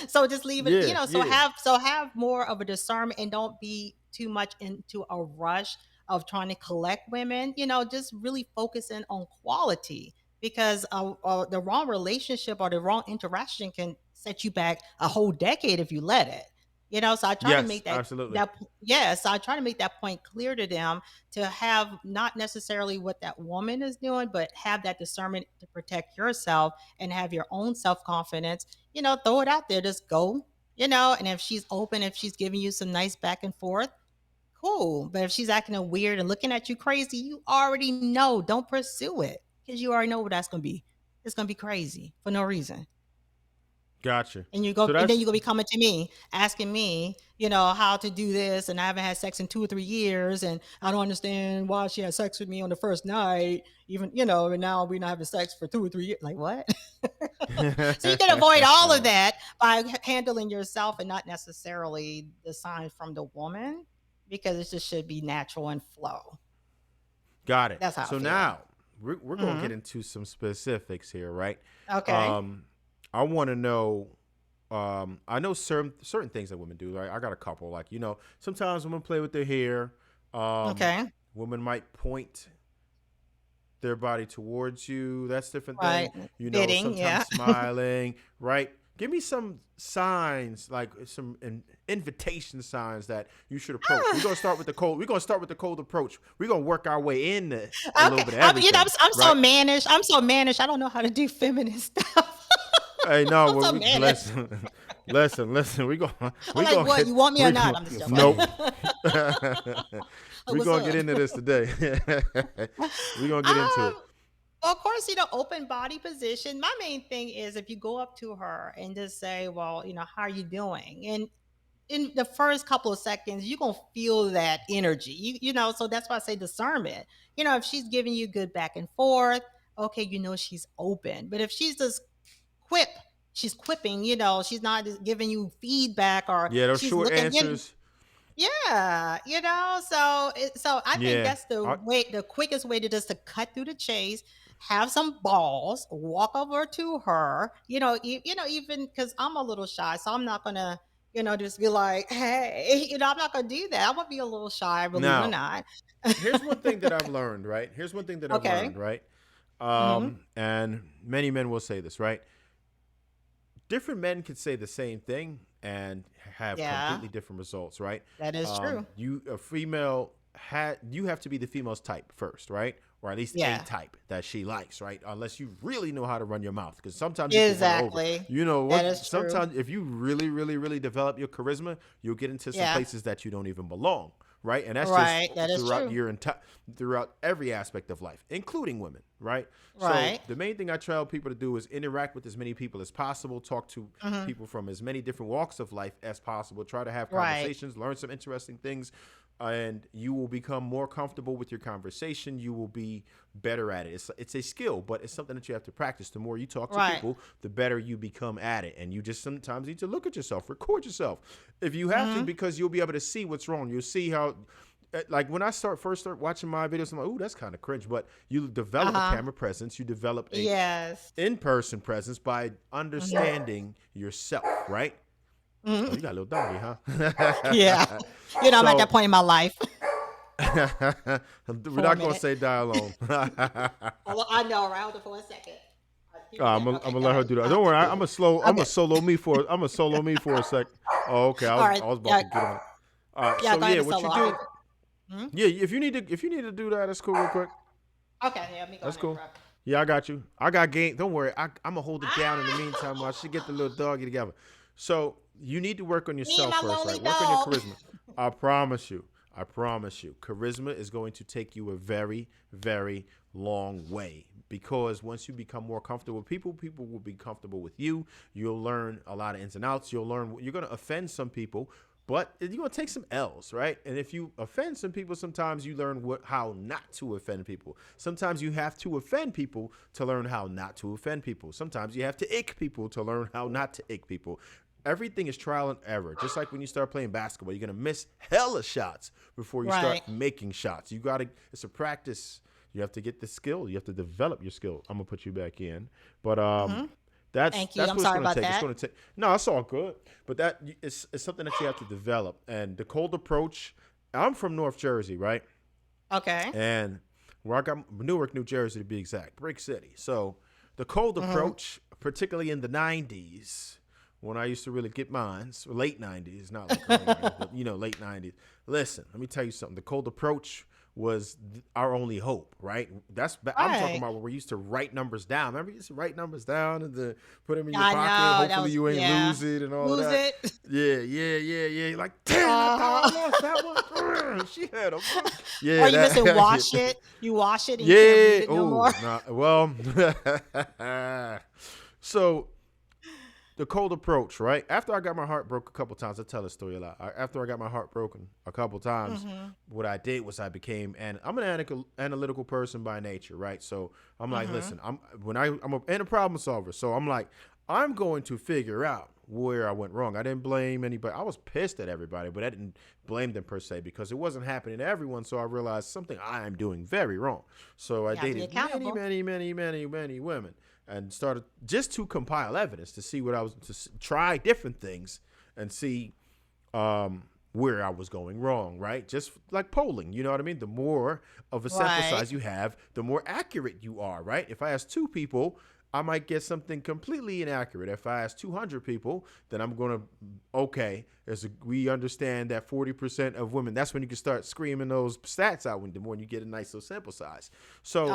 so just leave it. yeah, So yeah. have more of a discernment, and don't be too much into a rush of trying to collect women. Just really focusing on quality, because the wrong relationship or the wrong interaction can set you back a whole decade if you let it. So I try to Yes, make that absolutely. that yeah, so I try to make that point clear to them, to have not necessarily what that woman is doing, but have that discernment to protect yourself and have your own self confidence. Throw it out there, just go. And if she's open, if she's giving you some nice back and forth, cool. But if she's acting weird and looking at you crazy, you already know. Don't pursue it, because you already know what that's gonna be. It's gonna be crazy for no reason. Gotcha. And So and then that's you gonna be coming to me asking me, how to do this, and I haven't had sex in 2 or 3 years, and I don't understand why she had sex with me on the first night, even, and now we're not having sex for 2 or 3 years. Like what? So you can avoid all of that by handling yourself and not necessarily the sign from the woman, because it just should be natural and flow. got it. That's how I So feel. now we're gonna Hmm. get into some specifics here, right? Okay. Um, I want to know. I know certain things that women do. Right, I got a couple. Like, sometimes women play with their hair. Um, Okay. Women might point their body towards you. That's a different Right. thing. Fitting. Sometimes Yeah. smiling, right? Give me some signs, like some invitation signs that you should approach. We're gonna start with the cold. We're gonna start with the cold approach. We're gonna work our way in a little Okay. bit of I'm, everything, I'm so right? mannish. I'm so mannish. I don't know how to do feminine stuff. Hey, no, I'm well, so we mannish. listen, listen. I'm we like, gonna what? get, You want me or we not? gonna, I'm just joking. nope. Like, we what's gonna get up? into this today. We gonna get into it. Well, of course, open body position. My main thing is if you go up to her and just say, well, how are you doing? And in the first couple of seconds, you're gonna feel that energy. So that's why I say discernment. If she's giving you good back and forth, okay, she's open. But if she's just quip, she's quipping, she's not just giving you feedback, or Yeah, those she's short looking, answers. yeah, so I think Yeah, that's the quickest way to just to cut through the chase. Have some balls, walk over to her, even because I'm a little shy, so I'm not gonna, just be like, hey, I'm not gonna do that. I'm gonna be a little shy, believe it or now not. here's one thing that I've learned, right? Here's one thing that I've Okay. learned, right? Hmm. And many men will say this, right? Different men can say the same thing and have Yeah, completely different results, right? that is true. You a female you have to be the female's type first, right? or at least Yeah. a type that she likes, right? Unless you really know how to run your mouth, because sometimes you can run her over. Exactly. You know That what? is true. Sometimes if you really, really, really develop your charisma, you'll get into some Yeah. places that you don't even belong, right? And that's Right. just That is throughout true. throughout every aspect of life, including women, right? So Right. the main thing I tell people to do is interact with as many people as possible, talk to Mm-hmm. people from as many different walks of life as possible, try to have Right. conversations, learn some interesting things, and you will become more comfortable with your conversation. You will be better at it. It's a skill, but it's something that you have to practice. The more you talk to Right. people, the better you become at it. And you just sometimes need to look at yourself, record yourself if you have to, because you'll be able to see what's wrong. You'll see how, like when I first start watching my videos, I'm like, ooh, that's kind of cringe. But you develop a camera presence, you develop a Yes. in-person presence by understanding yourself, right? Oh, you got a little doggy, huh? Yeah. You know, I'm at that So point in my life. we're For a not gonna minute. say die alone. I know, right? Hold on for a second. I'm Okay, gonna go let her ahead. do that. Don't worry, I'm Okay. a solo me for a sec. Oh, okay. All right. I was about Yeah. to get on it. All right. Yeah. So Go ahead yeah, and what you solo. do? Yeah, if you need to do that, that's cool. Real quick. Okay. Yeah. Let me go That's ahead, cool. bro. Yeah, I got you. I got game. Don't worry. I'm gonna hold it down in the meantime while she get the little doggy together. So you need to work on Me and yourself my first, lonely right? Work on your dog. charisma. I promise you. I promise you. Charisma is going to take you a very, very long way, because once you become more comfortable with people, people will be comfortable with you. You'll learn a lot of ins and outs. You're going to offend some people, but you're going to take some L's, right? And if you offend some people, sometimes you learn how not to offend people. Sometimes you have to offend people to learn how not to offend people. Sometimes you have to ick people to learn how not to ick people. Everything is trial and error. Just like when you start playing basketball, you're going to miss hella shots before you Right. start making shots. It's a practice. You have to get the skill. You have to develop your skill. I'm going to put you back in. But that's Thank you. I'm what it's sorry going to about take. It's that. going to take. No, it's all good. But it's something that you have to develop. And the cold approach. I'm from North Jersey, right? Okay. And where I got Newark, New Jersey to be exact, Brick City. So the cold approach, particularly in the 90s, when I used to really get mine, so late 90s, not like early 90s, but late 90s. Listen, let me tell you something. The cold approach was our only hope, right? I'm talking Right. about where we used to write numbers down. Remember, you used to write numbers down and put them in your I pocket. know. That Hopefully, was, you ain't yeah. lose it and all Lose that. it. Yeah. You're like, damn, I thought I lost that one. She had a yeah. Or you missing wash it. You wash it and you Yeah. can't read it no Oh, more. nah, well, so the cold approach, right? After I got my heart broke a couple times, I tell this story a lot. After I got my heart broken a couple times, what I did was I'm an analytical person by nature, right? So I'm like, listen, I'm a problem solver. So I'm like, I'm going to figure out where I went wrong. I didn't blame anybody. I was pissed at everybody, but I didn't blame them per se because it wasn't happening to everyone. So I realized something I am doing very wrong. So I You have to be dated accountable. many women and started just to compile evidence to see try different things and see where I was going wrong, right? Just like polling, you know what I mean? The more of a sample Right. size you have, the more accurate you are, right? If I ask 2 people, I might get something completely inaccurate. If I ask 200 people, then I'm going to, we understand that 40% of women, that's when you can start screaming those stats out the more you get a nice little sample size. So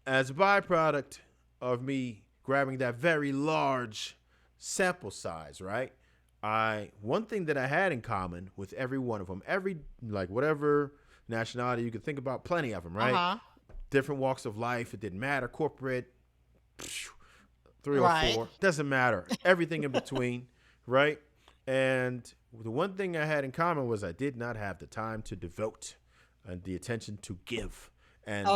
as a byproduct of me grabbing that very large sample size, right? One thing that I had in common with every one of them, whatever nationality you could think about, plenty of them, right? Different walks of life. It didn't matter. Corporate, 304, doesn't matter. Everything in between, right? And the one thing I had in common was I did not have the time to devote and the attention to give. And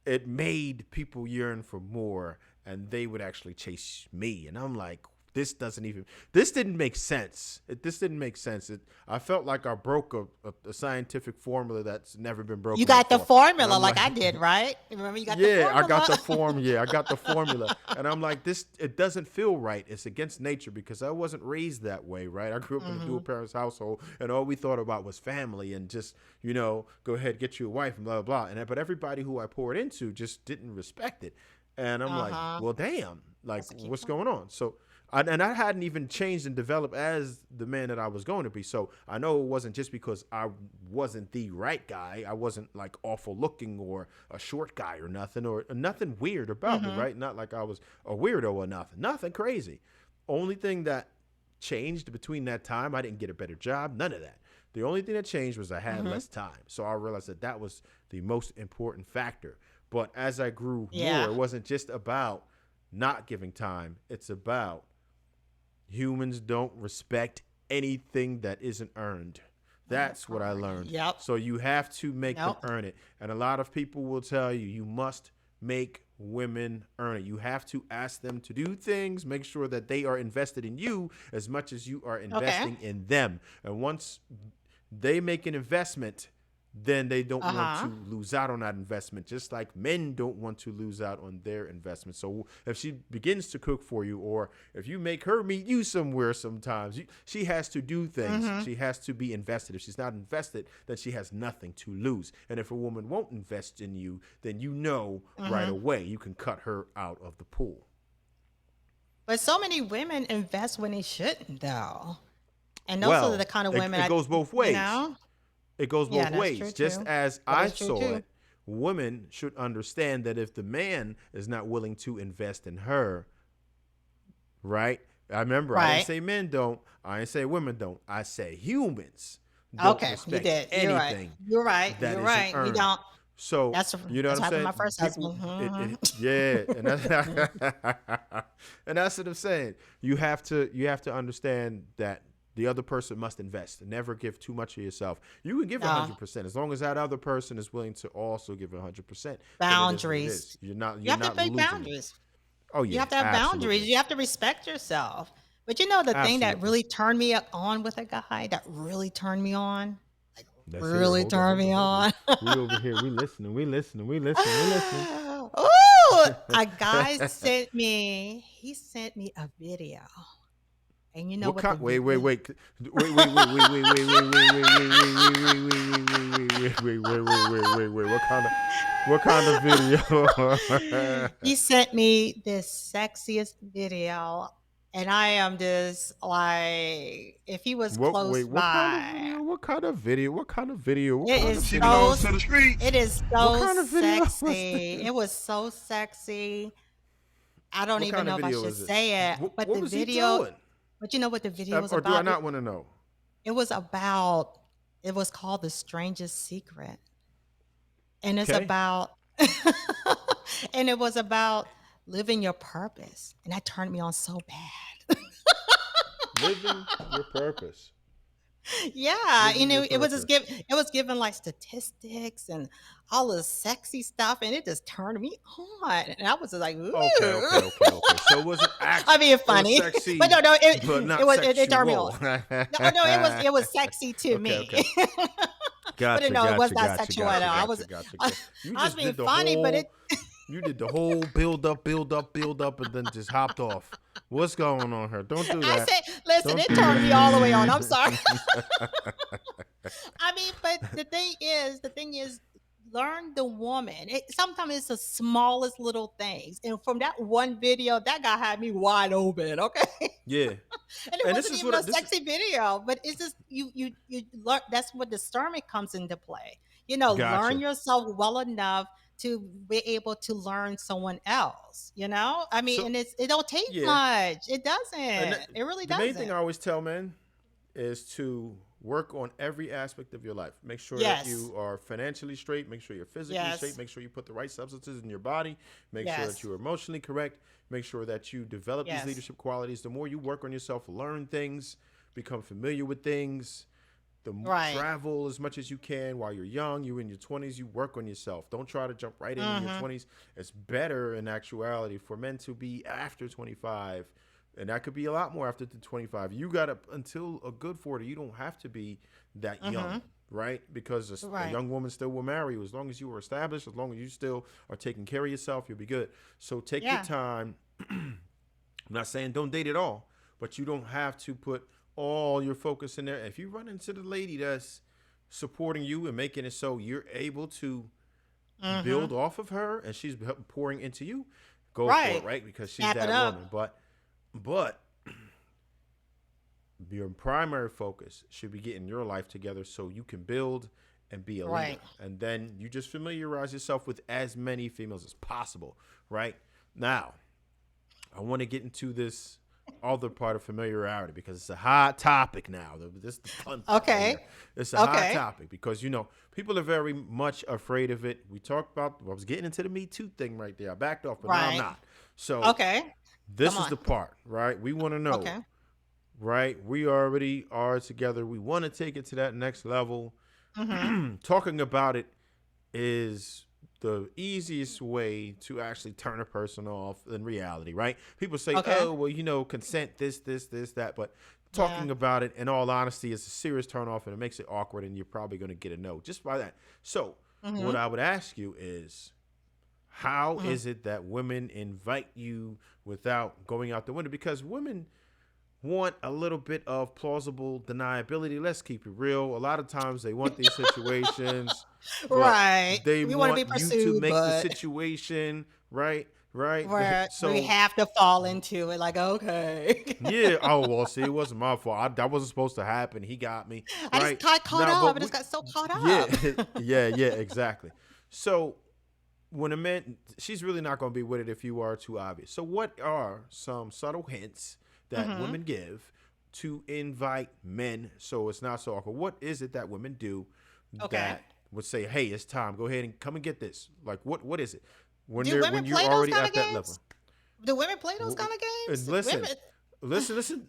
it made people yearn for more, and they would actually chase me. And I'm like, this didn't make sense. I felt like I broke a scientific formula that's never been broken. You got before. the formula And I'm like I did, right? Remember you got the yeah, formula? I got the form. Yeah, I got the formula. And I'm like, it doesn't feel right. It's against nature because I wasn't raised that way, right? I grew up in a dual parents household, and all we thought about was family and just, go ahead, get you a wife and blah, blah, blah. But everybody who I poured into just didn't respect it. And I'm like, well, damn, like, what's going on? So And I hadn't even changed and developed as the man that I was going to be. So I know it wasn't just because I wasn't the right guy. I wasn't like awful looking or a short guy or nothing weird about me, right? Not like I was a weirdo or nothing crazy. Only thing that changed between that time, I didn't get a better job, none of that. The only thing that changed was I had less time. So I realized that was the most important factor. But as I grew more, it wasn't just about not giving time. It's about humans don't respect anything that isn't earned. That's what I learned. Yep. So you have to make them earn it. And a lot of people will tell you, you must make women earn it. You have to ask them to do things, make sure that they are invested in you as much as you are investing in them. And once they make an investment, then they don't want to lose out on that investment, just like men don't want to lose out on their investment. So if she begins to cook for you, or if you make her meet you somewhere sometimes, she has to do things. She has to be invested. If she's not invested, then she has nothing to lose. And if a woman won't invest in you, then you know right away you can cut her out of the pool. But so many women invest when they shouldn't, though. And those are the kind of women it goes both ways. You know? It goes both ways. Just as I saw too. it, women should understand that if the man is not willing to invest in her, right? I remember I didn't say men don't. I didn't say women don't. I say humans don't respect anything. You're right. Earned. We don't. So you know what I'm saying? My first husband. And that's what I'm saying. You have to understand that the other person must invest and never give too much of yourself. You can give 100% as long as that other person is willing to also give 100%. Boundaries. You're not you have to make boundaries. Oh yeah. You have to have boundaries. You have to respect yourself. But you know the thing that really turned me on with a guy that really turned me on? We over here. We listening. Oh, a guy sent me a video. And you know what? Wait. What kind of video? He sent me this sexiest video, and I am just like, if he was close by. What kind of video? It is so sexy. It was so sexy. I don't even know if I should say it, but the video. But you know what the video was about? Or do I not want to know? It was called The Strangest Secret. And it's about, and it was about living your purpose. And that turned me on so bad. Living your purpose. Yeah, it was given like statistics and all this sexy stuff, and it just turned me on. And I was just like, ooh. Okay. So it wasn't actually, I mean, funny, sexy, but no, it turned me on. No, it was sexy to me. Gotcha, but no, it was not sexual at all. I was being funny, but it. You did the whole build up, and then just hopped off. What's going on here? Don't do that. Listen, it turned me all the way on. I'm sorry. I mean, but the thing is, learn the woman. Sometimes it's the smallest little things. And from that one video, that guy had me wide open. Okay. Yeah. And it wasn't even a sexy video, but it's just you learn. That's what discernment comes into play. Learn yourself well enough to be able to learn someone else, I mean, and it don't take much. It doesn't. It really doesn't. The main thing I always tell men is to work on every aspect of your life. Make sure that you are financially straight. Make sure you're physically straight. Make sure you put the right substances in your body. Make sure that you're emotionally correct. Make sure that you develop these leadership qualities. The more you work on yourself, learn things, become familiar with things, travel as much as you can while you're young. You're in your 20s, you work on yourself. Don't try to jump right in your 20s. It's better in actuality for men to be after 25, and that could be a lot more after the 25. You got to, until a good 40, you don't have to be that young, right? Because a young woman still will marry you. As long as you are established, as long as you still are taking care of yourself, you'll be good. So take your time. I'm not saying don't date at all, but you don't have to put all your focus in there. If you run into the lady that's supporting you and making it so you're able to build off of her, and she's pouring into you, go for it, right? Because she's that woman. But your primary focus should be getting your life together so you can build and be a leader. Right. And then you just familiarize yourself with as many females as possible, right? Now, I want to get into this other part of familiarity because it's a hot topic now. This is the fun part right Okay. here. It's a hot Okay. topic because, people are very much afraid of it. We talked about, I was getting into the Me Too thing right there. I backed off, but now I'm Right. not. So Okay. this Come is on. the part, right? We want to know, Okay. right? We already are together. We want to take it to that next level. Talking about it is the easiest way to actually turn a person off in reality, right? People say, Okay. oh, well, consent, this, that. But talking Yeah. about it, in all honesty, is a serious turn off and it makes it awkward and you're probably going to get a no just by that. So what I would ask you is, how is it that women invite you without going out the window? Because women want a little bit of plausible deniability. Let's keep it real. A lot of times they want these situations. but Right. They We want to want be you to pursued, make the but situation right. where So we have to fall into it. Like, okay. yeah. Oh well. See, it wasn't my fault. That wasn't supposed to happen. He got me. I Right. just got caught Now, up. but I just got so caught up. Yeah. Yeah. Exactly. So when a man, she's really not going to be with it if you are too obvious. So what are some subtle hints that women give to invite men so it's not so awkward? What is it that women do Okay. that would say, hey, it's time, go ahead and come and get this? Like what is it when Do they're women when you're play those already kind at of that games? level? Do women play those W- kind of games? Listen, Women, listen.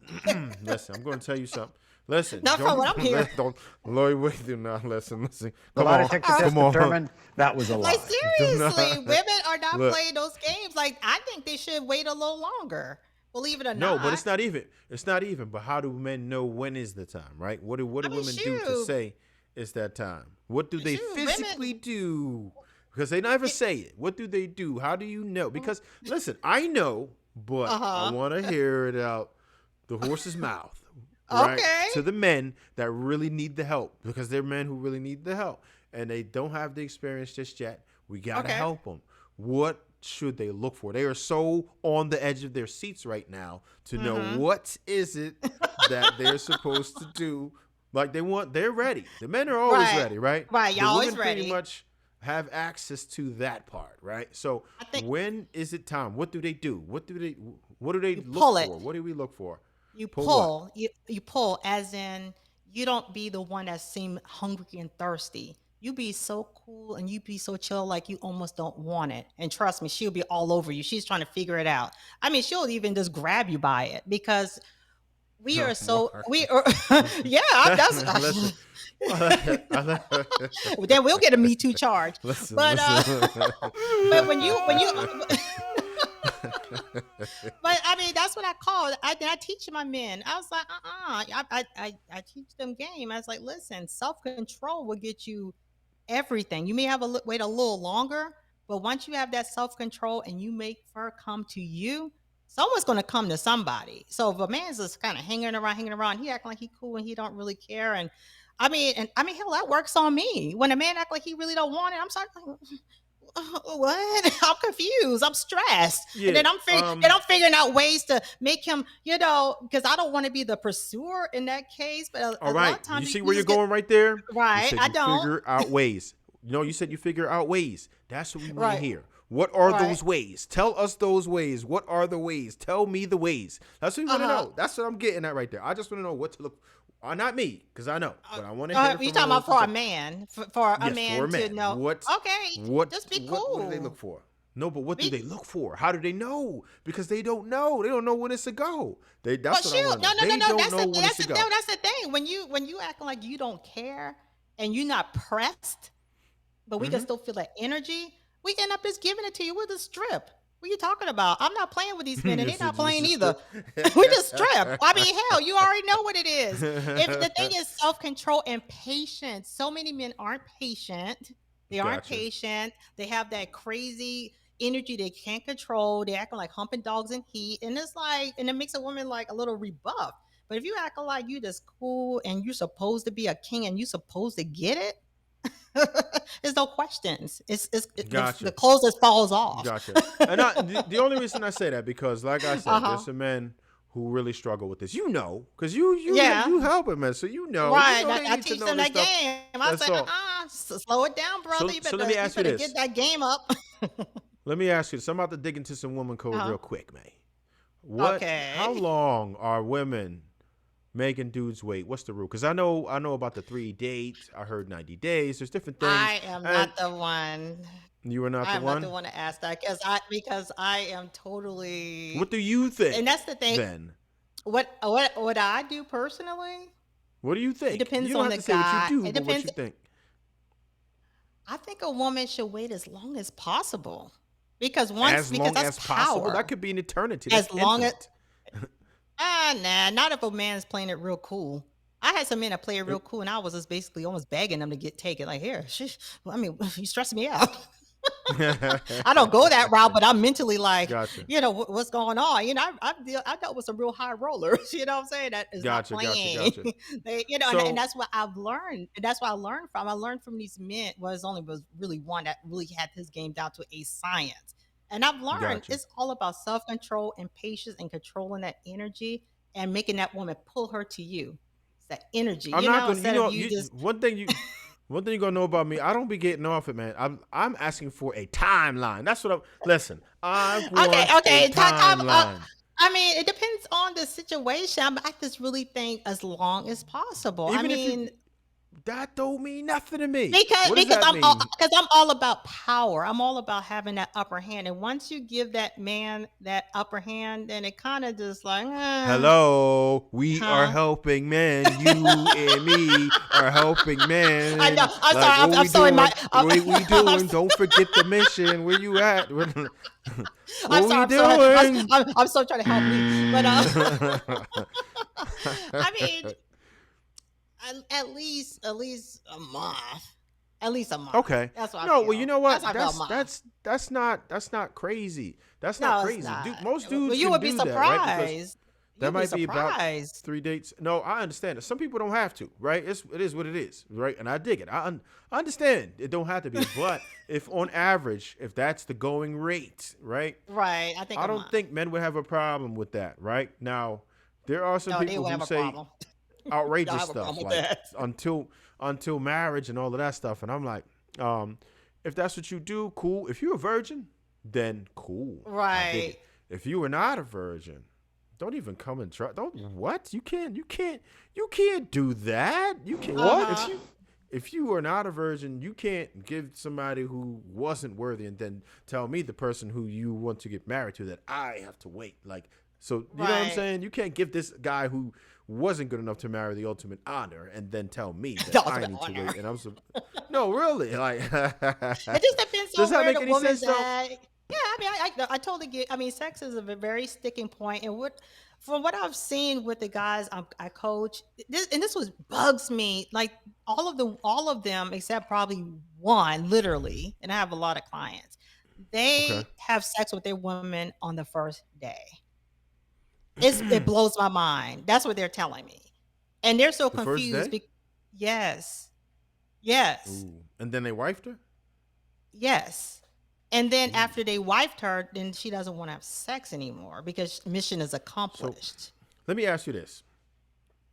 Listen, I'm going to tell you something. Listen, Not from what I'm hearing. Don't, Lloyd, wait, do not listen. The Come lie on, detector test come on. determined that was a lie. like seriously, not- women are not Look. playing those games. Like, I think they should wait a little longer. Believe it or No, not. but it's not even. It's not even. But how do men know when is the time, right? What do I mean, women do to shoot. say it's that time? What do they Shoot, physically women- do? Because they never say it. What do they do? How do you know? Because listen, I know, but I want to hear it out the horse's mouth. Right? Okay. To the men that really need the help, because they're men who really need the help and they don't have the experience just yet. We got to Okay. help them. What should they look for? They are so on the edge of their seats right now to know what is it that they're supposed to do. Like they're ready. The men are always Right. ready, right? Right, The y'all always women pretty ready. much have access to that part, right? So I think- when is it time? What do they do? What do they look pull for? it. What do we look for? You Pull pull, you pull, as in you don't be the one that seem hungry and thirsty. You be so cool and you be so chill, like you almost don't want it. And trust me, she'll be all over you. She's trying to figure it out. I mean, she'll even just grab you by it because we are so Mark. we are. Yeah, that's. Listen. Then we'll get a Me Too charge. Listen, But but when you but I mean, that's what I call it. I teach my men. I was like, I teach them game. I was like, listen, self-control will get you everything. You may have to wait a little longer, but once you have that self-control and you make her come to you, someone's going to come to somebody. So if a man's just kind of hanging around, he acting like he cool and he don't really care. And I mean, hell, that works on me. When a man act like he really don't want it, I'm sorry. What? I'm confused. I'm stressed. Yeah, And then I'm figuring out ways to make him, because I don't want to be the pursuer in that case. But a All lot right. of times You see he where you're just going right there? Right, You said I you don't. figure out ways. You said you figure out ways. That's what we want Right. to hear. What are Right. those ways? Tell us those ways. What are the ways? Tell me the ways. That's what we want to know. That's what I'm getting at right there. I just want to know what to look. Not me, because I know, but I want to hear. You talking about for a man, for a Yes, man for a to man. know? What? Okay, What? just be What cool. do they look for? No, but what Be- do they look for? How do they know? Because they don't know. They don't know when it's a go. That's But what I shoot, want. no. They don't know That's when it's a go. the thing. When you acting like you don't care and you're not pressed, but we can still feel that energy, we end up just giving it to you with a strip. What are you talking about? I'm not playing with these men, and You they're not said playing you either. strip. We just strip. I mean, hell, you already know what it is. If the thing is self-control and patience, so many men aren't patient. They aren't Gotcha. patient. They have that crazy energy they can't control. They acting like humping dogs in heat, and it's like, and it makes a woman like a little rebuffed. But if you act like you just cool and you're supposed to be a king and you're supposed to get it, there's no questions. Gotcha. The clothes just falls off. Gotcha. And the only reason I say that because, like I said, there's some men who really struggle with this. You know, because you Yeah. you help them, man. So Right. they I need to teach know them this that stuff. game. I That's say, all. slow it down, brother. So let me You ask you better get this. that game up. Let me ask you this. I'm about to dig into some woman code Uh-huh. real quick, man. How Okay. long are women making dudes wait? What's the rule? Because I know about the 3 dates. I heard 90 days. There's different things. I am And not the one. you are not I the am not the one. one to ask that because I am totally, What do you and think that's the thing. then? What I do personally, What do you it think? You depends don't on have the to say what you guy. do, It but what depends. you think. I think a woman should wait as long as possible because As long that's as possible. That power. could be an eternity. That's As long as infinite. not if a man's playing it real cool. I had some men that play it Uh, real cool, and I was just basically almost begging them to get taken. Like, here, I mean, you stressing me out. I don't go that route, but I'm mentally like, Gotcha. what's going on? I dealt with some real high rollers. You know what I'm saying? That is not Gotcha. Gotcha. playing. Gotcha. And So, that's what I've learned. And that's what I learned from. I learned from these men. Well, it only was really one that really had his game down to a science. And I've learned gotcha. it's all about self control and patience and controlling that energy and making that woman pull her to you. It's that energy, I'm not gonna. instead of you just One thing you gonna know about me, I don't be getting off it, man. I'm asking for a timeline. That's what I'm. Listen, I okay, want a okay. timeline. I mean, it depends on the situation. But I just really think as long as possible. I Even if you, mean, that don't mean nothing to me. because What does that mean? I'm all about power. I'm all about having that upper hand. And once you give that man that upper hand, then it kind of just like, Hello, we are huh? helping men. You and me are helping I men. know. I'm Like, sorry. what I'm we sorry. doing? I'm, What we I'm, doing? Don't forget the mission. Where you at? What I'm we sorry. doing? I'm so trying to help me, but I mean, at least a month. At least a month. Okay. That's what I No, well, you feel. know That's what? how I feel a month. That's not crazy. That's not No, it's crazy. not. Most Well, dudes you can would be do that, right? Because surprised. that You'd be might be about surprised. 3 dates. No, I understand it. Some people don't have to, right? It is what it is, right? And I dig it. I understand it don't have to be, but if on average, if that's the going rate, right? Right. I think I a don't month. think men would have a problem with that, right? Now, there are some No, they people would who have a say problem. Don't outrageous have a stuff problem with like that. until marriage and all of that stuff, and I'm like, if that's what you do, cool. If you're a virgin, then cool. I dig Right. it. If you are not a virgin, don't even come and try. Don't what? You can't do that. You can't Uh what? huh. If you are not a virgin, you can't give somebody who wasn't worthy and then tell me, the person who you want to get married to, that I have to wait. Like, so you know what I'm Right. saying? You can't give this guy who wasn't good enough to marry the ultimate honor and then tell me that The I ultimate need to honor. wait. And no, really, like, It just depends does on that where make the any sense woman's though? at. Yeah, I mean, I totally get. I mean, sex is a very sticking point, and from what I've seen with the guys I coach, this was bugs me. Like all of them except probably one, literally, and I have a lot of clients. Okay. They have sex with their women on the first day. It blows my mind. That's what they're telling me, and they're so The first confused. day? Yes, yes. Ooh. And then they wifed her? Yes. And then Ooh. after they wifed her, then she doesn't want to have sex anymore because mission is So accomplished. let me ask you this.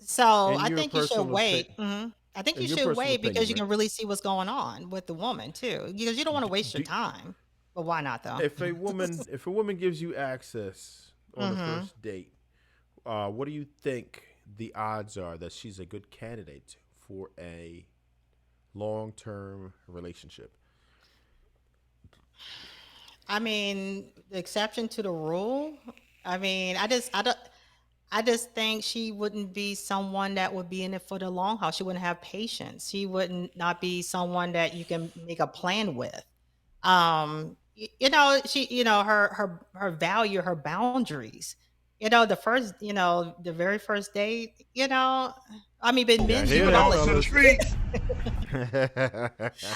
So In I your think you should personal wait. opinion, I think in you your should personal wait because opinion, you right? can really see what's going on with the woman too. Because you don't want to waste your Do, time. But why not though? if a woman gives you access on the hmm first date, what do you think the odds are that she's a good candidate for a long-term relationship? I mean, the exception to the rule. I mean, I don't. I just think she wouldn't be someone that would be in it for the long haul. She wouldn't have patience. She wouldn't not be someone that you can make a plan with. Her value, her boundaries. The very first date. I mean, but Yeah, I men hear do it that, all. Off the fellas. street.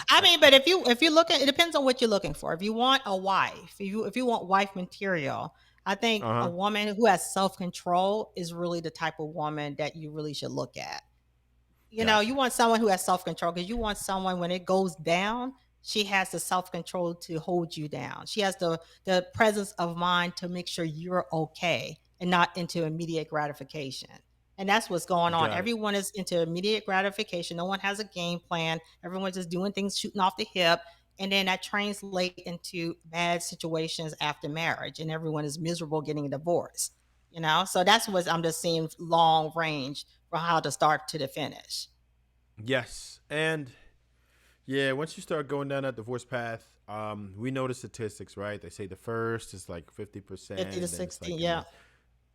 I mean, but if you're looking, it depends on what you're looking for. If you want a wife, if you want wife material, I think a Uh-huh. woman who has self control is really the type of woman that you really should look at. You Gotcha. want someone who has self control because you want someone when it goes down, she has the self control to hold you down. She has the presence of mind to make sure you're okay and not into immediate gratification. And that's what's going on. Got it. Everyone is into immediate gratification. No one has a game plan. Everyone's just doing things shooting off the hip. And then that translates into bad situations after marriage, and everyone is miserable getting a divorce. So that's what I'm just seeing long range from how to start to the finish. Yes, and yeah, once you start going down that divorce path, we know the statistics, right? They say the first is like 50%, 50 to then it's 60, like yeah.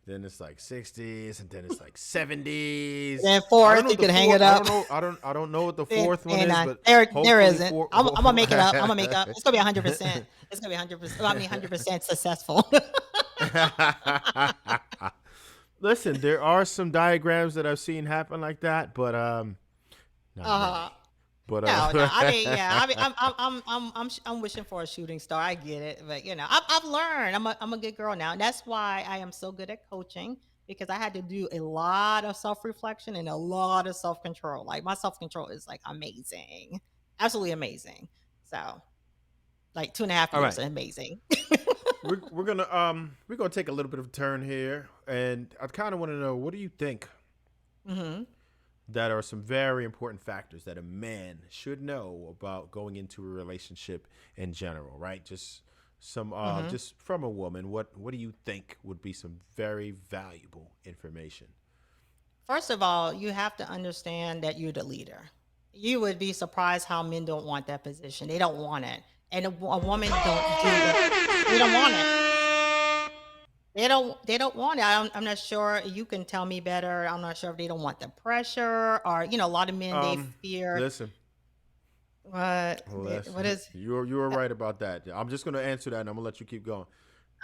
then it's like 60s, and then it's like 70s. Then I don't fourth, know you what the can hang it fourth. I up. don't know. I don't know what the Then fourth one and is, but there hopefully isn't. four. I'm gonna make it up. I'm gonna make up. It's gonna be 100%. It's gonna be 100%. I mean, 100% successful. Listen, there are some diagrams that I've seen happen like that, but not uh many. But No. I mean, yeah. I mean, I'm wishing for a shooting star. I get it, but I've learned. I'm a good girl now, and that's why I am so good at coaching, because I had to do a lot of self reflection and a lot of self control. Like my self control is like amazing, absolutely amazing. So like 2.5 all years, right, amazing. we're gonna take a little bit of a turn here, and I kind of want to know, what do you think hmm that are some very important factors that a man should know about going into a relationship in general, right? Just some hmm just from a woman, what do you think would be some very valuable information? First of all, you have to understand that you're the leader. You would be surprised how men don't want that position. They don't want it, and a woman don't do it. They don't want it. They don't want it. I'm not sure. You can tell me better. I'm not sure if they don't want the pressure, or a lot of men, they Um, fear listen, well, that's what is you were right about that. I'm just gonna answer that, and I'm gonna let you keep going.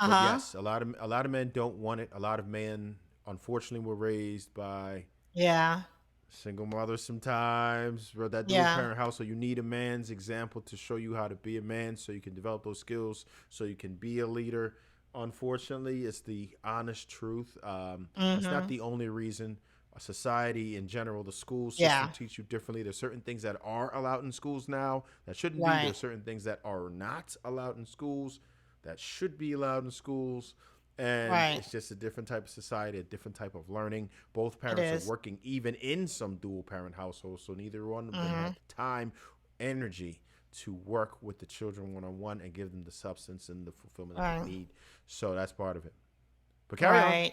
But uh-huh. yes, a lot of men don't want it. A lot of men, unfortunately, were raised by Yeah. single mothers sometimes, or that dual Yeah. parent household. You need a man's example to show you how to be a man, so you can develop those skills, so you can be a leader. Unfortunately, it's the honest truth. That's not Mhm. the only reason. Society in general, the school system Yeah. teach you differently. There's certain things that are allowed in schools now that shouldn't be. Right. There's certain things that are not allowed in schools that should be allowed in schools. And Right. it's just a different type of society, a different type of learning. Both It parents are is. working, even in some dual parent households, so neither one of them Mhm. had the time, energy to work with the children one on one and give them the substance and the fulfillment that they Right. need. So that's part of it. But carry on. Right.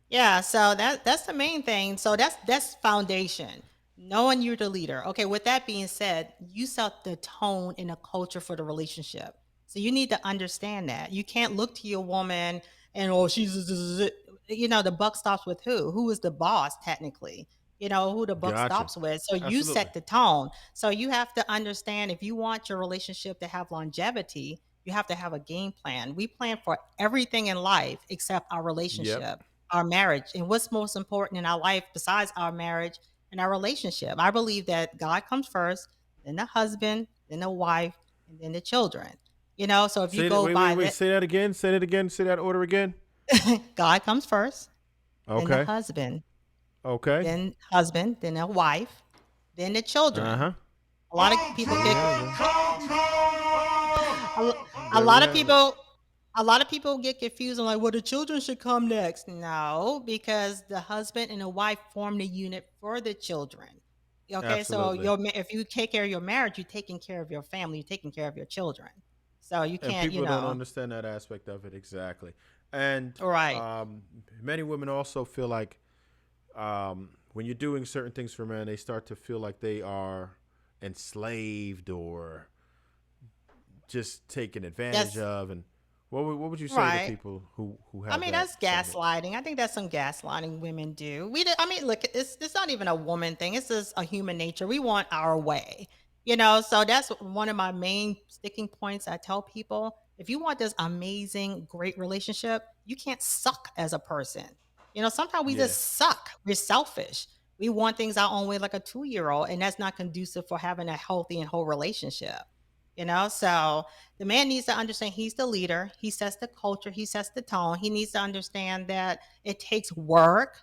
Yeah, so that's the main thing. So that's foundation. Knowing you're the leader. Okay, with that being said, you set the tone and the culture for the relationship. So you need to understand that. You can't look to your woman and the buck stops with who? Who is the boss technically? Who the buck Gotcha. stops with. So you Absolutely. set the tone. So you have to understand, if you want your relationship to have longevity, you have to have a game plan. We plan for everything in life except our Yep. relationship, our marriage. And what's most important in our life besides our marriage and our relationship? I believe that God comes first, then the husband, then the wife, and then the children. So if you Say that. go Wait, wait, by wait. that, Say that again. Say that again. Say that order again. God comes first, then the Okay. Okay. husband, then a wife, then the Uh children. huh. A lot of people There we get have it, man. a, lo- a There we lot of have it. people a lot of people get confused and like, well, the children should come next. No, because the husband and the wife form the unit for the children. Okay, so Absolutely. if you take care of your marriage, you're taking care of your family, you're taking care of your children. So you And can't, people don't understand that aspect of it exactly. And right. um, many women also feel like when you're doing certain things for men, they start to feel like they are enslaved or just taken advantage That's of. And what would you say to right. people who I have mean, that that's sentiment? gaslighting. I think that's some gaslighting women do. I mean, look, it's not even a woman thing. It's just a human nature. We want our way, So that's one of my main sticking points. I tell people, if you want this amazing, great relationship, you can't suck as a person. Sometimes we Yeah. just suck. We're selfish. We want things our own way, like a 2-year-old, and that's not conducive for having a healthy and whole relationship. So the man needs to understand he's the leader. He sets the culture. He sets the tone. He needs to understand that it takes work.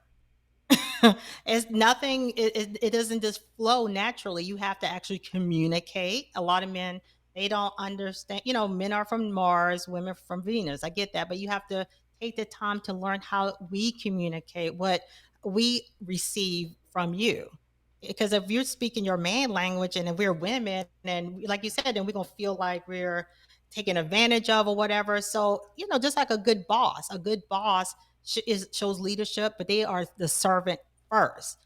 It's nothing. It doesn't just flow naturally. You have to actually communicate. A lot of men, they don't understand. Men are from Mars, women from Venus. I get that, but you have to take the time to learn how we communicate what we receive from you. Because if you're speaking your main language and if we're women, and like you said, then we're gonna feel like we're taken advantage of or whatever. So, just like a good boss shows leadership, but they are the servant first.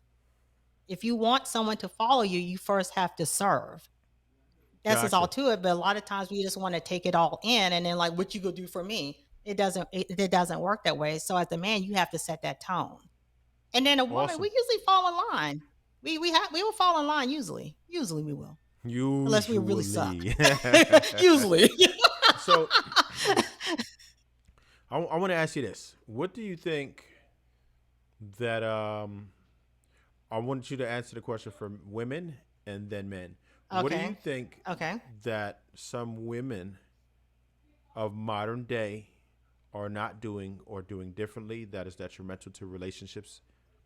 If you want someone to follow you, you first have to serve. That's just all Gotcha. to it. But a lot of times we just want to take it all in and then like, what you gonna do for me? It doesn't work that way. So as the man, you have to set that tone. And then a woman, Awesome. we usually fall in line. We will fall in line usually. Usually we will. Unless we really suck. Usually. Usually. So I want to ask you this. What do you think that I want you to answer the question for women and then men. What do you Okay. think Okay. that some women of modern day are not doing or doing differently that is detrimental to relationships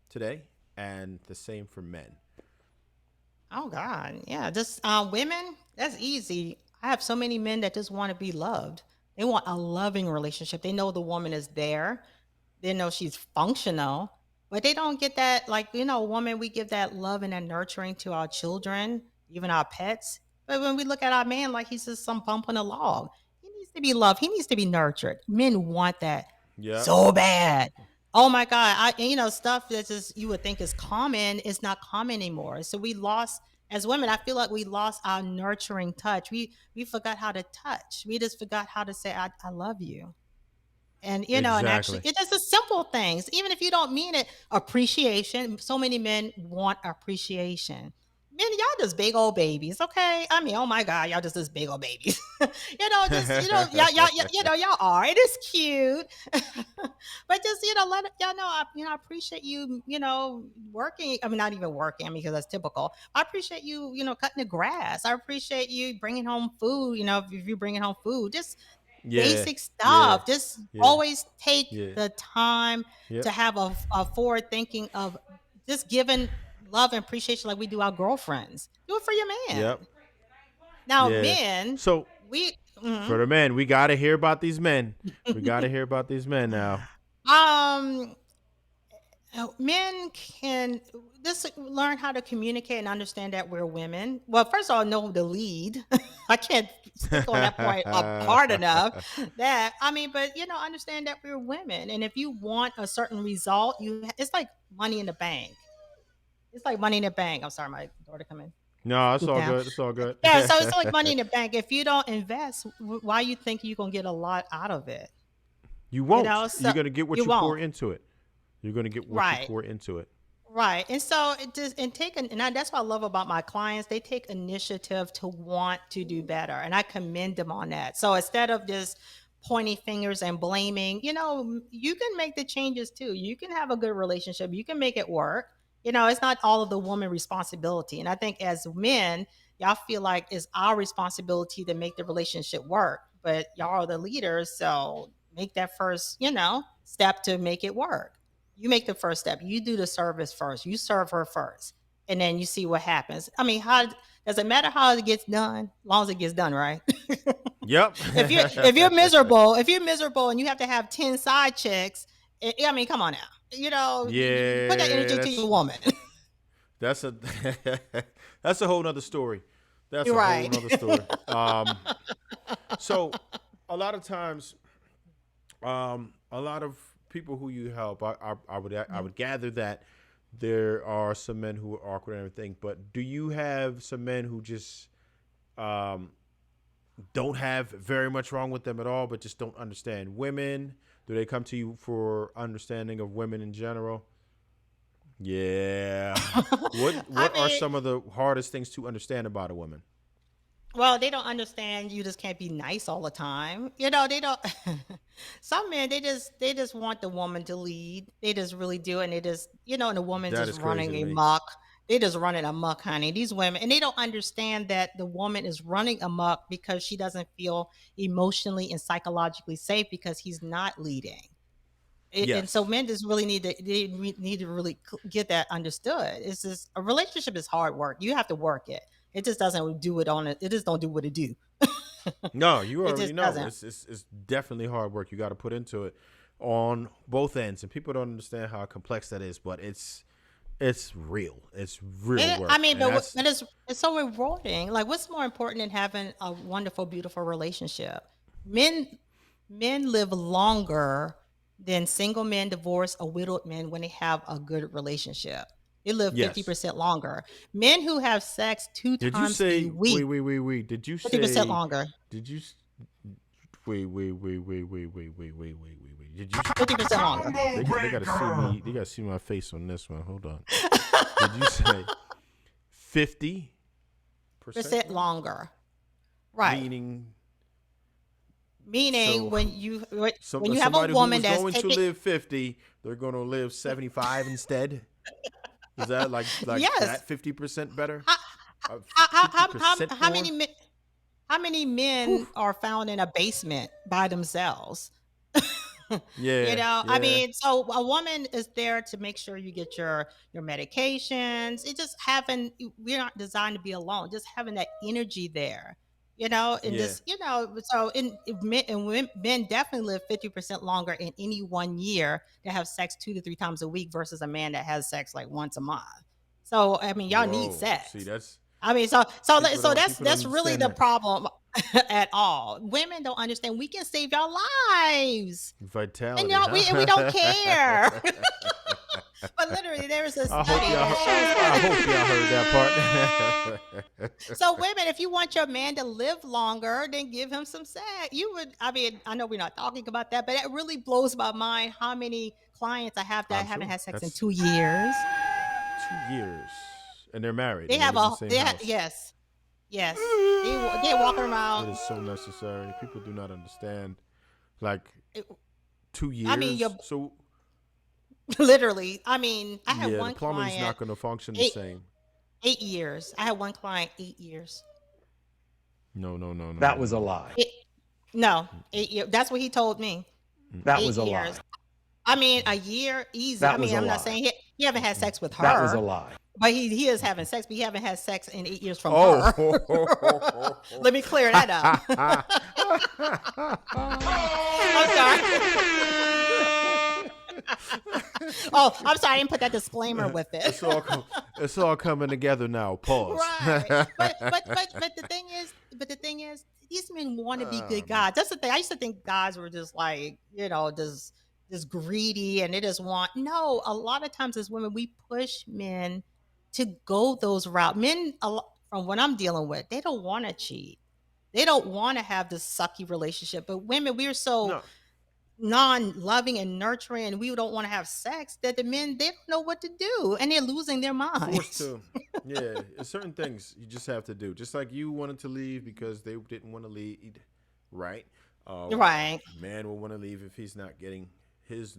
today? And the same for men. Oh God. Yeah. Just women, that's easy. I have so many men that just want to be loved. They want a loving relationship. They know the woman is there. They know she's functional, but they don't get that. Like, woman, we give that love and that nurturing to our children, even our pets. But when we look at our man, like he's just some bump on a log, he needs to be loved. He needs to be nurtured. Men want that Yep. so bad. Oh my God. Stuff that just you would think is common is not common anymore. So we lost, as women, I feel like we lost our nurturing touch. We forgot how to touch. We just forgot how to say, I love you. And actually, Exactly. it's just the simple things. Even if you don't mean it, appreciation. So many men want appreciation. Men, y'all just big old babies, okay? I mean, oh my God, y'all just this big old babies. Y'all are. It is cute, but just let y'all know. I appreciate you. Working. I mean, not even working. I mean, because that's typical. I appreciate you. Cutting the grass. I appreciate you bringing home food. If you're bringing home food, just Yeah. basic Yeah. stuff. Just Yeah. always take Yeah. the time Yep. to have a forward thinking of just giving love and appreciation like we do our girlfriends. Do it for your Yep. man. Now, Yeah. men, So we for mhm. the men, we gotta hear about these men. We gotta hear about these men now. um men can just learn how to communicate and understand that we're women. Well, first of all, know the lead. I can't stick on that point hard enough. That I mean, but understand that we're women, and if you want a certain result, it's like money in the bank. It's like money in the bank. I'm sorry, my daughter come in. No, it's Scoop all down. good. It's all good. Yeah, so it's like money in the bank. If you don't invest, why you think you're gonna get a lot out of it? You won't. So You're gonna get you what you pour won't. into it. You're gonna get what you Right. pour into it. Right. And so that's what I love about my clients. They take initiative to want to do better. And I commend them on that. So instead of just pointing fingers and blaming, you can make the changes too. You can have a good relationship. You can make it work. It's not all of the woman responsibility. And I think as men, y'all feel like it's our responsibility to make the relationship work. But y'all are the leaders. So make that first, step to make it work. You make the first step. You do the service first. You serve her first, and then you see what happens. I mean, how does it matter how it gets done? As long as it gets done, right? Yep. if you're miserable and you have to have 10 side chicks, I mean, come on now. You put that Yeah, energy to your woman. that's a that's a whole nother story. That's You're a whole right. nother story. So a lot of times, a lot of people who you help, I would gather that there are some men who are awkward and everything. But do you have some men who just um, don't have very much wrong with them at all, but just don't understand women? Do they come to you for understanding of women in general? Yeah. What I what are mean, some of the hardest things to understand about a woman? well, they don't understand you just can't be nice all the time. They don't some men they just want the woman to lead. They just really do, and they just and the woman That just is crazy running to me. amok. They just running amok, honey. These women, and they don't understand that the woman is running amok because she doesn't feel emotionally and psychologically safe because he's not leading. And so Yes. men just really need to really get that understood. It's just a relationship is hard work. You have to work it. It just doesn't do it on it. It just don't do what it do. No, you It already just know. doesn't. It's definitely hard work you got to put into it. on both ends, and people don't understand how complex that is. But it's real. It's real I work, mean, and but that's it's so rewarding. Like, what's more important than having a wonderful, beautiful relationship? Men men live longer than single men, divorced, or widowed men when they have a good relationship. They live yes. 50% longer. Men who have sex two Did you times a say week, wait? Did you 50% say longer. did you s- wait? Did you? 50% longer. They gotta see me. They gotta see my face on this one. Hold on. Did you say 50% Percent longer? longer. Right. Meaning, Meaning so when you have a somebody who woman was that's going to taking live 50, they're gonna live 75 instead. Is that like yes. that 50% better? How, Fifty percent how more? many men how many Whew. men are found in a basement by themselves? Yeah, I yeah, mean, so a woman is there to make sure you get your medications. It just having we're not designed to be alone. Just having that energy there, and yeah. just so men definitely live 50% longer in any one year to have sex 2 to 3 times a week versus a man that has sex like once a month. So I mean, y'all need Whoa. See, sex. that's I mean, so people don't that's really understand the that problem at all. Women don't understand we can save y'all lives. And vitality, y'all, huh? we don't care. But literally, there is a study that shows I that. hope y'all heard that part. So, women, if you want your man to live longer, then give him some sex. You would, I mean, I know we're not talking about that, but it really blows my mind how many clients I have that I'm haven't sure had sex in that's 2 years. 2 years, and they're married They and they have live in the a, same they ha- house. yes, yes. They're walking It around. is so necessary. People do not understand. Like it- two I mean, years. you're So literally. I mean, I had yeah, the one plumbing's not client going to function the eight same. 8 years. I had one client 8 years. No, no, no, no, That no, was a no. lie. It, no, 8 years. That's what he told me. That Eight was a years. lie. I mean, a year easy. I That was mean, a I'm not lie. saying he haven't had sex with That was a her, lie. but he is having sex, but he haven't had sex in 8 years from her. Oh. Let me clear that up. I'm sorry. Oh, I'm sorry. I didn't put that disclaimer with it. It's all coming together now. Pause. Right. But the thing is, these men want to be good Man. guys. That's the thing. I used to think guys were just like, just greedy and they just want no, a lot of times as women, we push men to go those route. Men from what I'm dealing with, they don't want to cheat. They don't want to have this sucky relationship. But women, we're so No, non-loving and nurturing and we don't want to have sex that the men they don't know what to do and they're losing their forced minds. to. Yeah, there's certain things you just have to do. Just like you wanted to leave because they didn't want to lead, right? Right. Man will want to leave if he's not getting his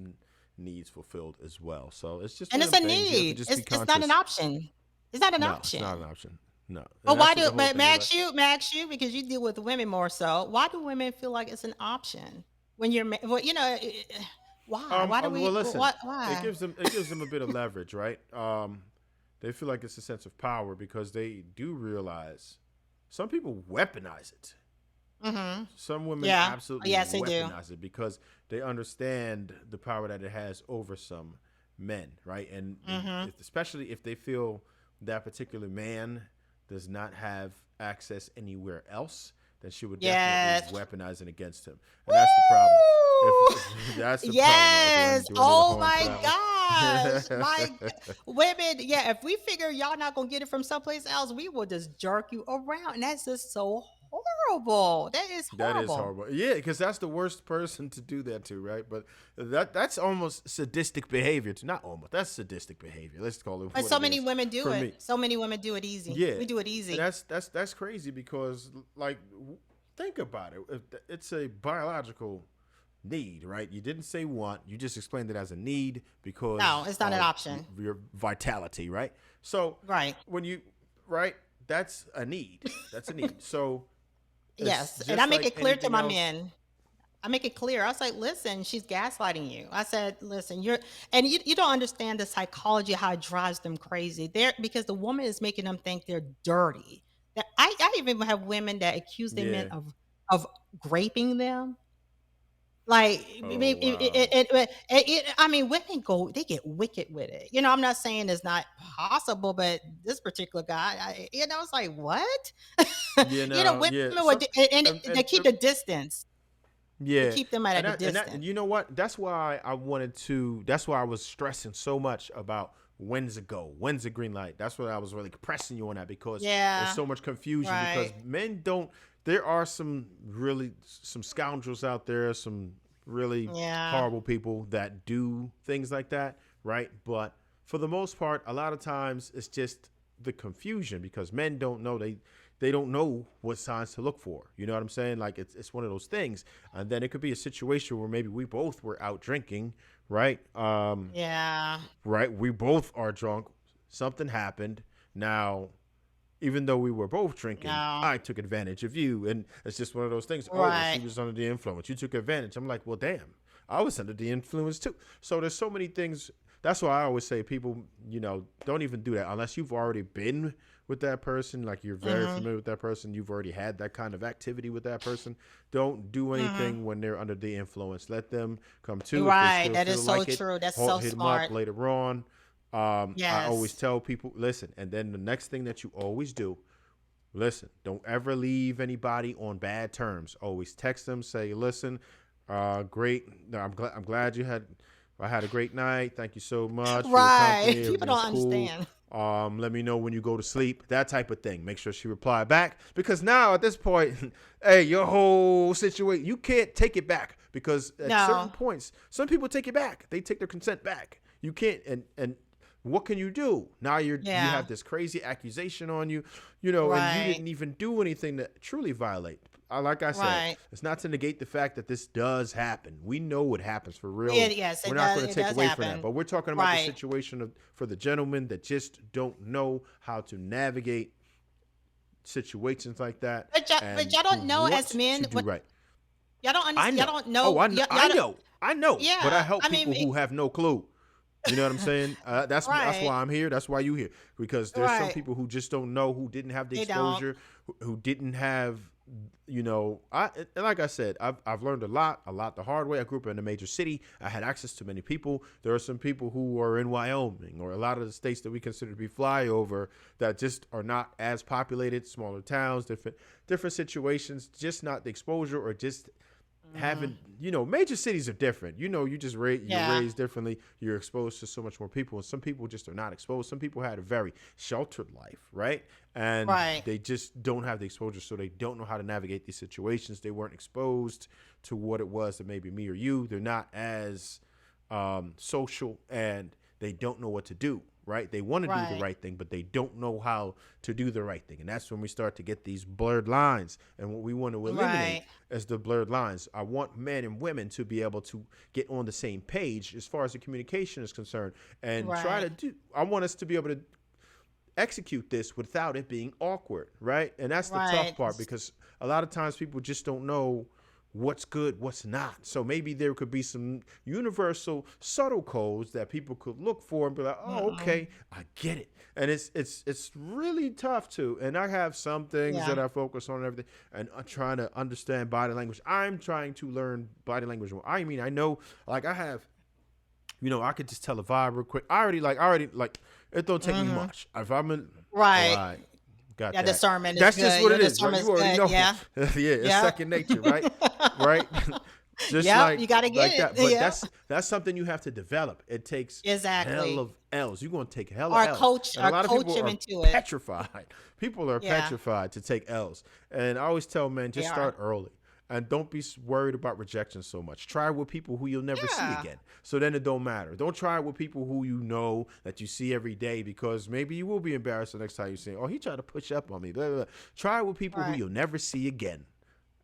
needs fulfilled as well. So it's just And one it's of a them things you have to need. just be It's not an conscious. option. It's not an No, it's not an option. option. No, But and that's why what do the whole but thing is like. Max you because you deal with women more so. Why do women feel like it's an option when well, why? Why do Well, we listen, what why? it gives them a bit of leverage, right? They feel like it's a sense of power because they do realize some people weaponize it. Mhm. Some women Yeah. absolutely Yes, they do. weaponize it because they understand the power that it has over some men, right? And Mhm. especially if they feel that particular man does not have access anywhere else, then she would Yes. definitely weaponize it against him, and that's the problem. If that's the problem, Yes. do I need a Oh horn for my that gosh. one? Women, yeah, if we figure y'all not gonna get it from someplace else, we will just jerk you around. And that's just so horrible. That is That is horrible. horrible. Yeah, because that's the worst person to do that to, right? But that's almost sadistic behavior. Not almost. That's sadistic behavior. Let's call it But what so it many is women do for it. me. So many women do it easy. Yeah, We do it and easy. that's crazy because like think about it. It's a biological need, right? You didn't say want. You just explained it as a need because No, it's not an of option. your vitality, right? So Right. when you right, that's a need. That's a need. So it's Yes. And I just make like it clear to anything my else. men. I make it clear. I was like, listen, she's gaslighting you. I said, listen, you don't understand the psychology, how it drives them crazy. They're because the woman is making them think they're dirty. I even have women that accuse their men Yeah. of raping them. Like, Oh wow. I mean, women they get wicked with it. I'm not saying it's not possible, but this particular guy, it's like, what? Women Yeah. would, and they And keep the distance. They yeah, keep them at a and distance. you know what? That's why I wanted to. That's why I was stressing so much about when's a go, when's a green light. That's what I was really pressing you on that because there's Yeah, so much confusion because right. men don't. There are some scoundrels out there, some really Yeah, horrible people that do things like that, right? But for the most part, a lot of times it's just the confusion because men don't know they don't know what signs to look for. You know what I'm saying? Like it's one of those things. And then it could be a situation where maybe we both were out drinking, right? yeah, Right? We both are drunk. Something happened. Now, even though we were both drinking, no, I took advantage of you. And it's just one of those things. Oh, well, she right. was under the influence. You took advantage. I'm like, well, damn, I was under the influence too. So there's so many things. That's why I always say people, don't even do that unless you've already been with that person. Like you're very Hmm. familiar with that person. You've already had that kind of activity with that person. Don't do Hmm. anything when they're under the influence. Let them come to. If they Right. still That is feel so like it, true. That's so hit them up smart. later on. I always Yes. tell people, listen, and then the next thing that you always do, listen, don't ever leave anybody on bad terms. Always text them, say, listen, great. No, I'm glad I had a great night. Thank you so much for your Right. company. People don't Everything's cool. understand. Let me know when you go to sleep. That type of thing. Make sure she reply back because now at this point, hey, your whole situation, you can't take it back because at certain No. points, some people take it back. They take their consent back. You can't, and what can you do? Now you Yeah. have this crazy accusation on you, and you Right. didn't even do anything to truly violate. Like I said, Right. it's not to negate the fact that this does happen. We know what happens for real, and Yes, we're it not does. going to It take does away from that. happen. But we're talking about the Right. situation for the gentlemen that just don't know how to navigate situations like that But and y'all who don't know as want to men do what right. y'all don't I understand. know. Y'all don't Oh, know. Y'all I don't, know. I know. But I yeah. help I mean, people who have no clue. You know what I'm saying? That's right. why I'm here. That's why you here because there's some Right. people who just don't know, who didn't have the They don't. exposure, who didn't have, I and like I said, I've learned a lot the hard way. I grew up in a major city. I had access to many people. There are some people who are in Wyoming or a lot of the states that we consider to be flyover that just are not as populated, smaller towns, different situations, just not the exposure or just Hmm. having major cities are different. You're Yeah. raised differently, you're exposed to so much more people, and some people just are not exposed. Some people had a very sheltered life, right? And Right. they just don't have the exposure, so they don't know how to navigate these situations. They weren't exposed to what it was that maybe me or you. They're not as social, and they don't know what to do, right? They want to do the Right. right thing, but they don't know how to do the right thing. And that's when we start to get these blurred lines. And what we want to eliminate Right. is the blurred lines. I want men and women to be able to get on the same page as far as the communication is concerned and try Right. to I want us to be able to execute this without it being awkward, right? And that's the tough Right. part because a lot of times people just don't know what's good, what's not. So maybe there could be some universal subtle codes that people could look for and be like, "Oh, Mm-mm. okay, I get it." And it's really tough to. And I have some things Yeah. that I focus on and everything, and I'm trying to understand body language. I'm trying to learn body language more. I mean, I know, like I have, I could just tell a vibe real quick. I already like. It don't take me Hmm. much. If I'm in, oh, Right. I got Yeah. that. Discernment is That's just good. what Your it is, right? discernment You is already good. know. Yeah. Yeah, it's Yep. second nature, right? Right? Just Yep. like You got to get like it. that. But Yep. that's something you have to develop. It takes hell Exactly. of L's. You're gonna take hell of Or L's. coach. And a Or lot of coach people him are into it. petrified. People are Yeah. petrified to take L's. And I always tell men, They just are. start early. And don't be worried about rejection so much. Try with people who you'll never see Yeah. again. So then it don't matter. Don't try with people who you know that you see every day because maybe you will be embarrassed the next time you see, oh, he tried to push up on me. Blah, blah, blah. Try with people who Right. you'll never see again.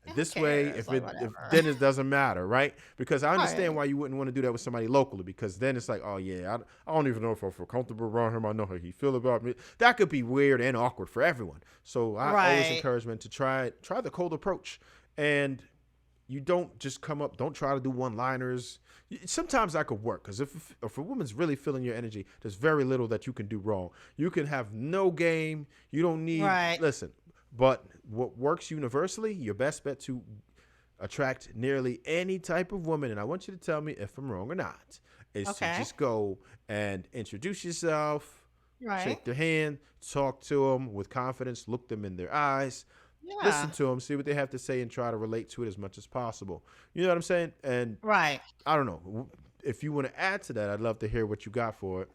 Who This way, cares? Like if whatever. then it doesn't matter, right? Because I understand Right. why you wouldn't want to do that with somebody locally, because then it's like, oh yeah, I don't even know if I feel comfortable around him. I know how he feel about me. That could be weird and awkward for everyone. So I always Right. encourage men to try the cold approach, and you don't just come up. Don't try to do one-liners. Sometimes that could work because if a woman's really feeling your energy, there's very little that you can do wrong. You can have no game. You don't need Right. listen. But what works universally, your best bet to attract nearly any type of woman, and I want you to tell me if I'm wrong or not, is to Okay. just go and introduce yourself, Right. shake their hand, talk to them with confidence, look them in their eyes, listen Yeah. to them, see what they have to say, and try to relate to it as much as possible. You know what I'm saying? And Right. I don't know. If you want to add to that, I'd love to hear what you got for it.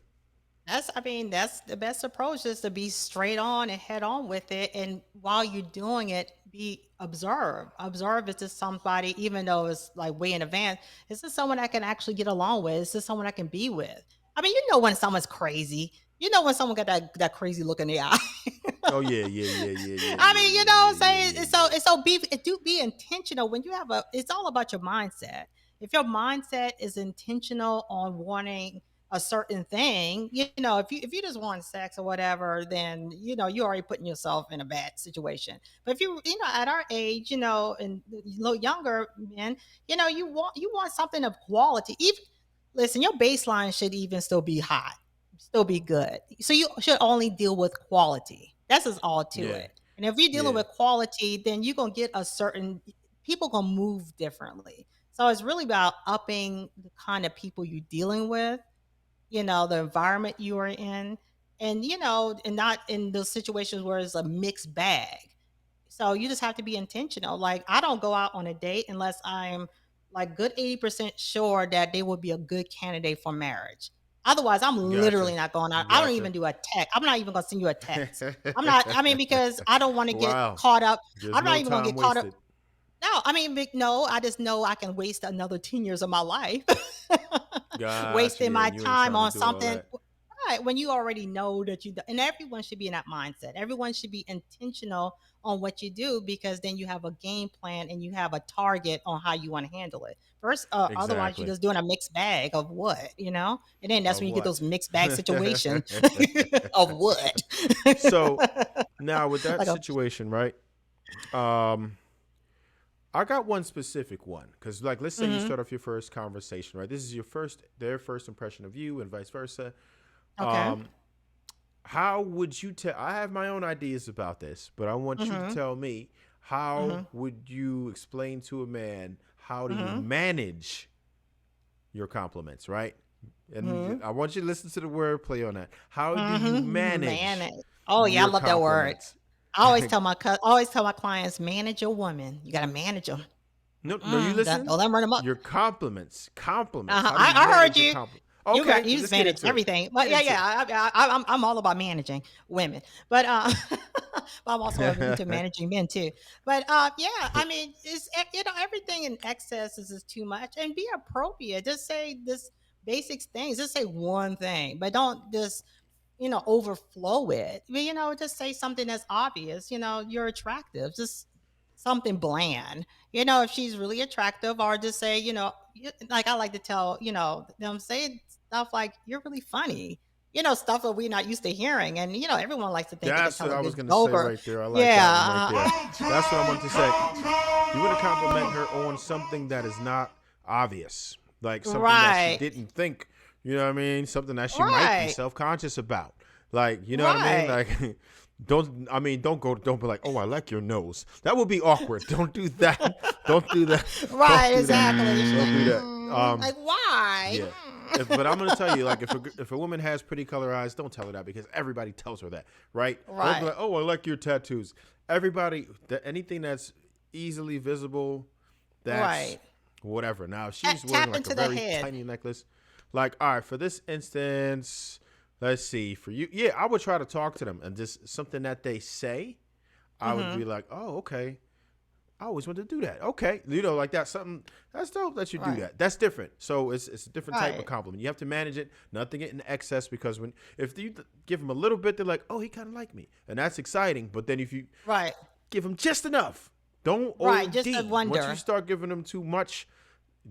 I mean, that's the best approach is to be straight on and head on with it. And while you're doing it, be observe. Observe is this somebody, even though it's like way in advance, is this someone I can actually get along with? Is this someone I can be with? I mean, you know when someone's crazy. You know when someone got that crazy look in the eye. Oh yeah, yeah, yeah, yeah, yeah, I yeah, mean, you yeah, know what yeah, I'm yeah, saying? yeah, So do be intentional when you have it's all about your mindset. If your mindset is intentional on wanting a certain thing, you know, if you just want sex or whatever, then you know you're already putting yourself in a bad situation. But if you know at our age, you know, and a little younger men, you know, you want something of quality. Even listen, your baseline should even still be high, still be good. So you should only deal with quality. That's just all to yeah, it. And if you're dealing yeah. with quality, then you're gonna get a certain people gonna move differently. So it's really about upping the kind of people you're dealing with, you know, the environment you are in, and you know, and not in those situations where it's a mixed bag. So you just have to be intentional. Like I don't go out on a date unless I'm like good 80% sure that they would be a good candidate for marriage. Otherwise, I'm Gotcha, literally not going out. I don't gotcha. even do a text. I'm not even gonna send you a text. I'm not, I mean, because I don't want to get Wow, caught up. there's I'm not no even gonna time get caught up. wasted. No, I mean, no, I just know I can waste another 10 years of my life Gotcha, wasting yeah, my and you ain't time trying to on do all something. that. Right, when you already know that and everyone should be in that mindset. Everyone should be intentional on what you do because then you have a game plan and you have a target on how you want to handle it. First, otherwise you're Exactly. just doing a mixed bag of what, you know? And then that's Of when you get those what? mixed bag situations of what? So now with that like a situation, right? Um, I got one specific one because, like, let's say you mhm, start off your first conversation, right? This is their first impression of you, and vice versa. okay. Um, how would you tell? I have my own ideas about this, but I want you to Mhm. tell me how Mhm. would you explain to a man how do you Mhm. manage your compliments, right? And Mhm. I want you to listen to the wordplay on that. How do you Man. manage Oh yeah, I your love that word. compliments? I always tell my clients, manage your woman. You got to manage them. No, no, you listen. Don't let them run them up. Your compliments, compliments. Uh-huh. How do you I heard manage your you. compliment? You Okay, got you just let's get manage into it. everything. But Get yeah, into yeah, I'm all about managing women. But but I'm also into it. managing men too. But yeah, I mean, you know everything in excess is too much, and be appropriate. Just say this basic things. Just say one thing, but don't just you know overflow it. I mean, you know, just say something that's obvious. You know, you're attractive. Just something bland. You know, if she's really attractive, or just say, you know, like I like to tell, you know, them say stuff like, you're really funny. You know, stuff that we're not used to hearing. And, you know, everyone likes to think they can That's tell what a I was good gonna joke say or, right there. I like that one right yeah. there. That's what I wanted to say. You want to compliment her on something that is not obvious, like something that she Right. didn't think. You know what I mean? Something that she might be Right. self-conscious about. Like, you know what I mean? Right. Like, don't be like, oh, I like your nose. That would be awkward. Don't do that. Don't do that. Don't Right. do that. Exactly. She's Don't like, do that. like, why? Yeah. But I'm gonna tell you, like, if a woman has pretty color eyes, don't tell her that because everybody tells her that, right? Don't be Right. like, oh, I like your tattoos. Everybody, anything that's easily visible, that's Right. whatever. Now, if she's wearing Tap like a into the very head. tiny necklace, like, all right, for this instance, let's see, for you, yeah, I would try to talk to them and just something that they say, I would be Mm-hmm. like, oh, okay. I always wanted to do that. Okay, you know, like that. Something that's dope that you do Right. that. That's different. So it's a different type of Right. compliment. You have to manage it, not to get in excess because when if you give them a little bit, they're like, oh, he kind of like me, and that's exciting. But then if you Right. give them just enough, don't Right. Just a OD. Once you wonder. start giving them too much,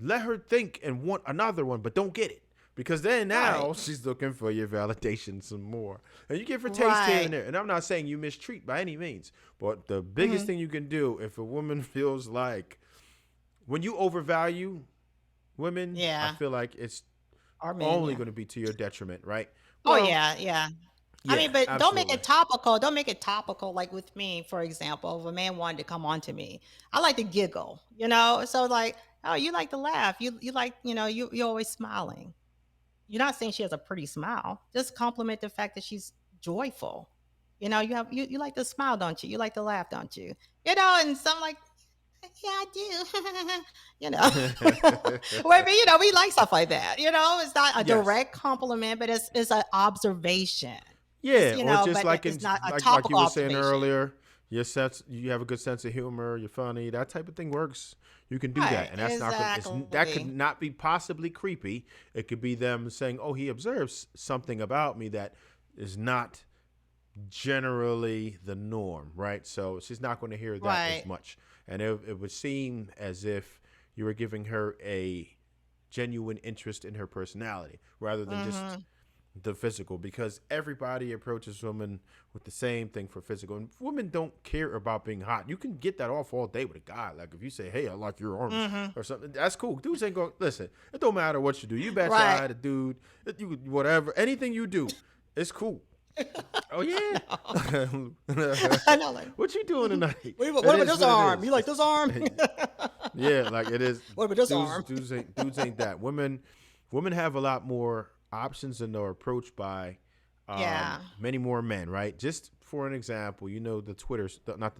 let her think and want another one, but don't get it. Because then Right. now she's looking for your validation some more. And you give her taste here Right. and there. And I'm not saying you mistreat by any means. But the biggest Mm-hmm. thing you can do if a woman feels like when you overvalue women, I Yeah. feel like it's Our men, only yeah. going to be to your detriment, right? Oh Well, yeah, yeah. I Yeah, mean, but don't make absolutely. it topical. Don't make it topical. Like with me, for example, if a man wanted to come on to me, I like to giggle, So like, oh, you like to laugh. You like, you're always smiling. You're not saying she has a pretty smile. Just compliment the fact that she's joyful. You like to smile, don't you? You like to laugh, don't you? And some like, yeah, I do. Where we like stuff like that. It's not a Yes. direct compliment, but it's an observation. It's Yeah, or just but like it's in not a like you topical were saying observation. earlier, you have a good sense of humor, you're funny, that type of thing works. You can do that, Right. and that's not gonna, that could Exactly. not be possibly creepy. It could be them saying, "Oh, he observes something about me that is not generally the norm," right? So she's not going to hear that as Right. much, and it would seem as if you were giving her a genuine interest in her personality rather than just Hmm. the physical, because everybody approaches women with the same thing for physical, and women don't care about being hot. You can get that off all day with a guy. Like if you say, "Hey, I like your arms," Hmm. or something, that's cool. Dudes ain't going listen. It don't matter what you do. You bet your Right. eye, the dude, you whatever, anything you do, it's cool. Oh yeah. I know. Like, What you doing tonight? what It about is this what it arm? is. You like this arm? Yeah, like it is. What about this Dudes, arm? dudes ain't that. Women have a lot more options and are approached by Yeah. many more men. Right. Just for an example, the Twitter's not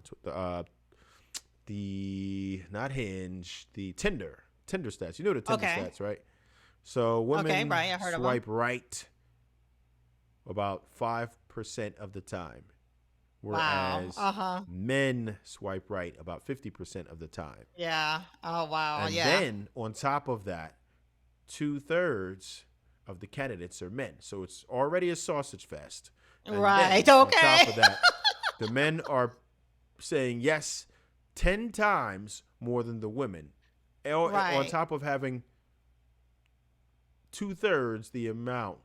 the not Hinge, the Tinder stats. You know the Tinder Okay. stats, right? So Okay. women Right. I heard of them. swipe right about 5% of the time, Wow. whereas Uh huh. men swipe right about 50% of the time. Yeah. Oh wow. And Yeah. then on top of that, 2/3 of the candidates are men. So it's already a sausage fest. And Right. then on top Okay. of that, the men are saying yes 10 times more than the women. On Right. top of having 2/3 the amount.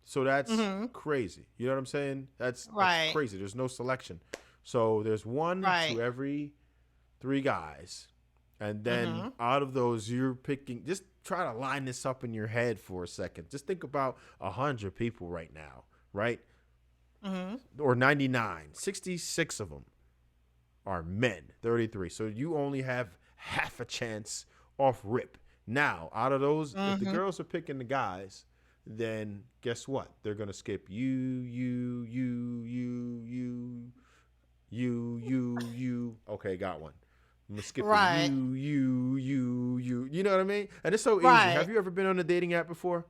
So that's Hmm. crazy. You know what I'm saying? That's Right. crazy. There's no selection. So there's one Right. to every 3 guys. And then Hmm. out of those, you're picking. Just try to line this up in your head for a second. Just think about 100 people right now, right? Hmm. Or 99. 66 of them are men. 33. So you only have half a chance off rip. Now, out of those, if the Hmm. girls are picking the guys, then guess what? They're gonna skip you. Okay, got one. I'm gonna skip the Right. you. You know what I mean? And it's so easy. Right. Have you ever been on a dating app before?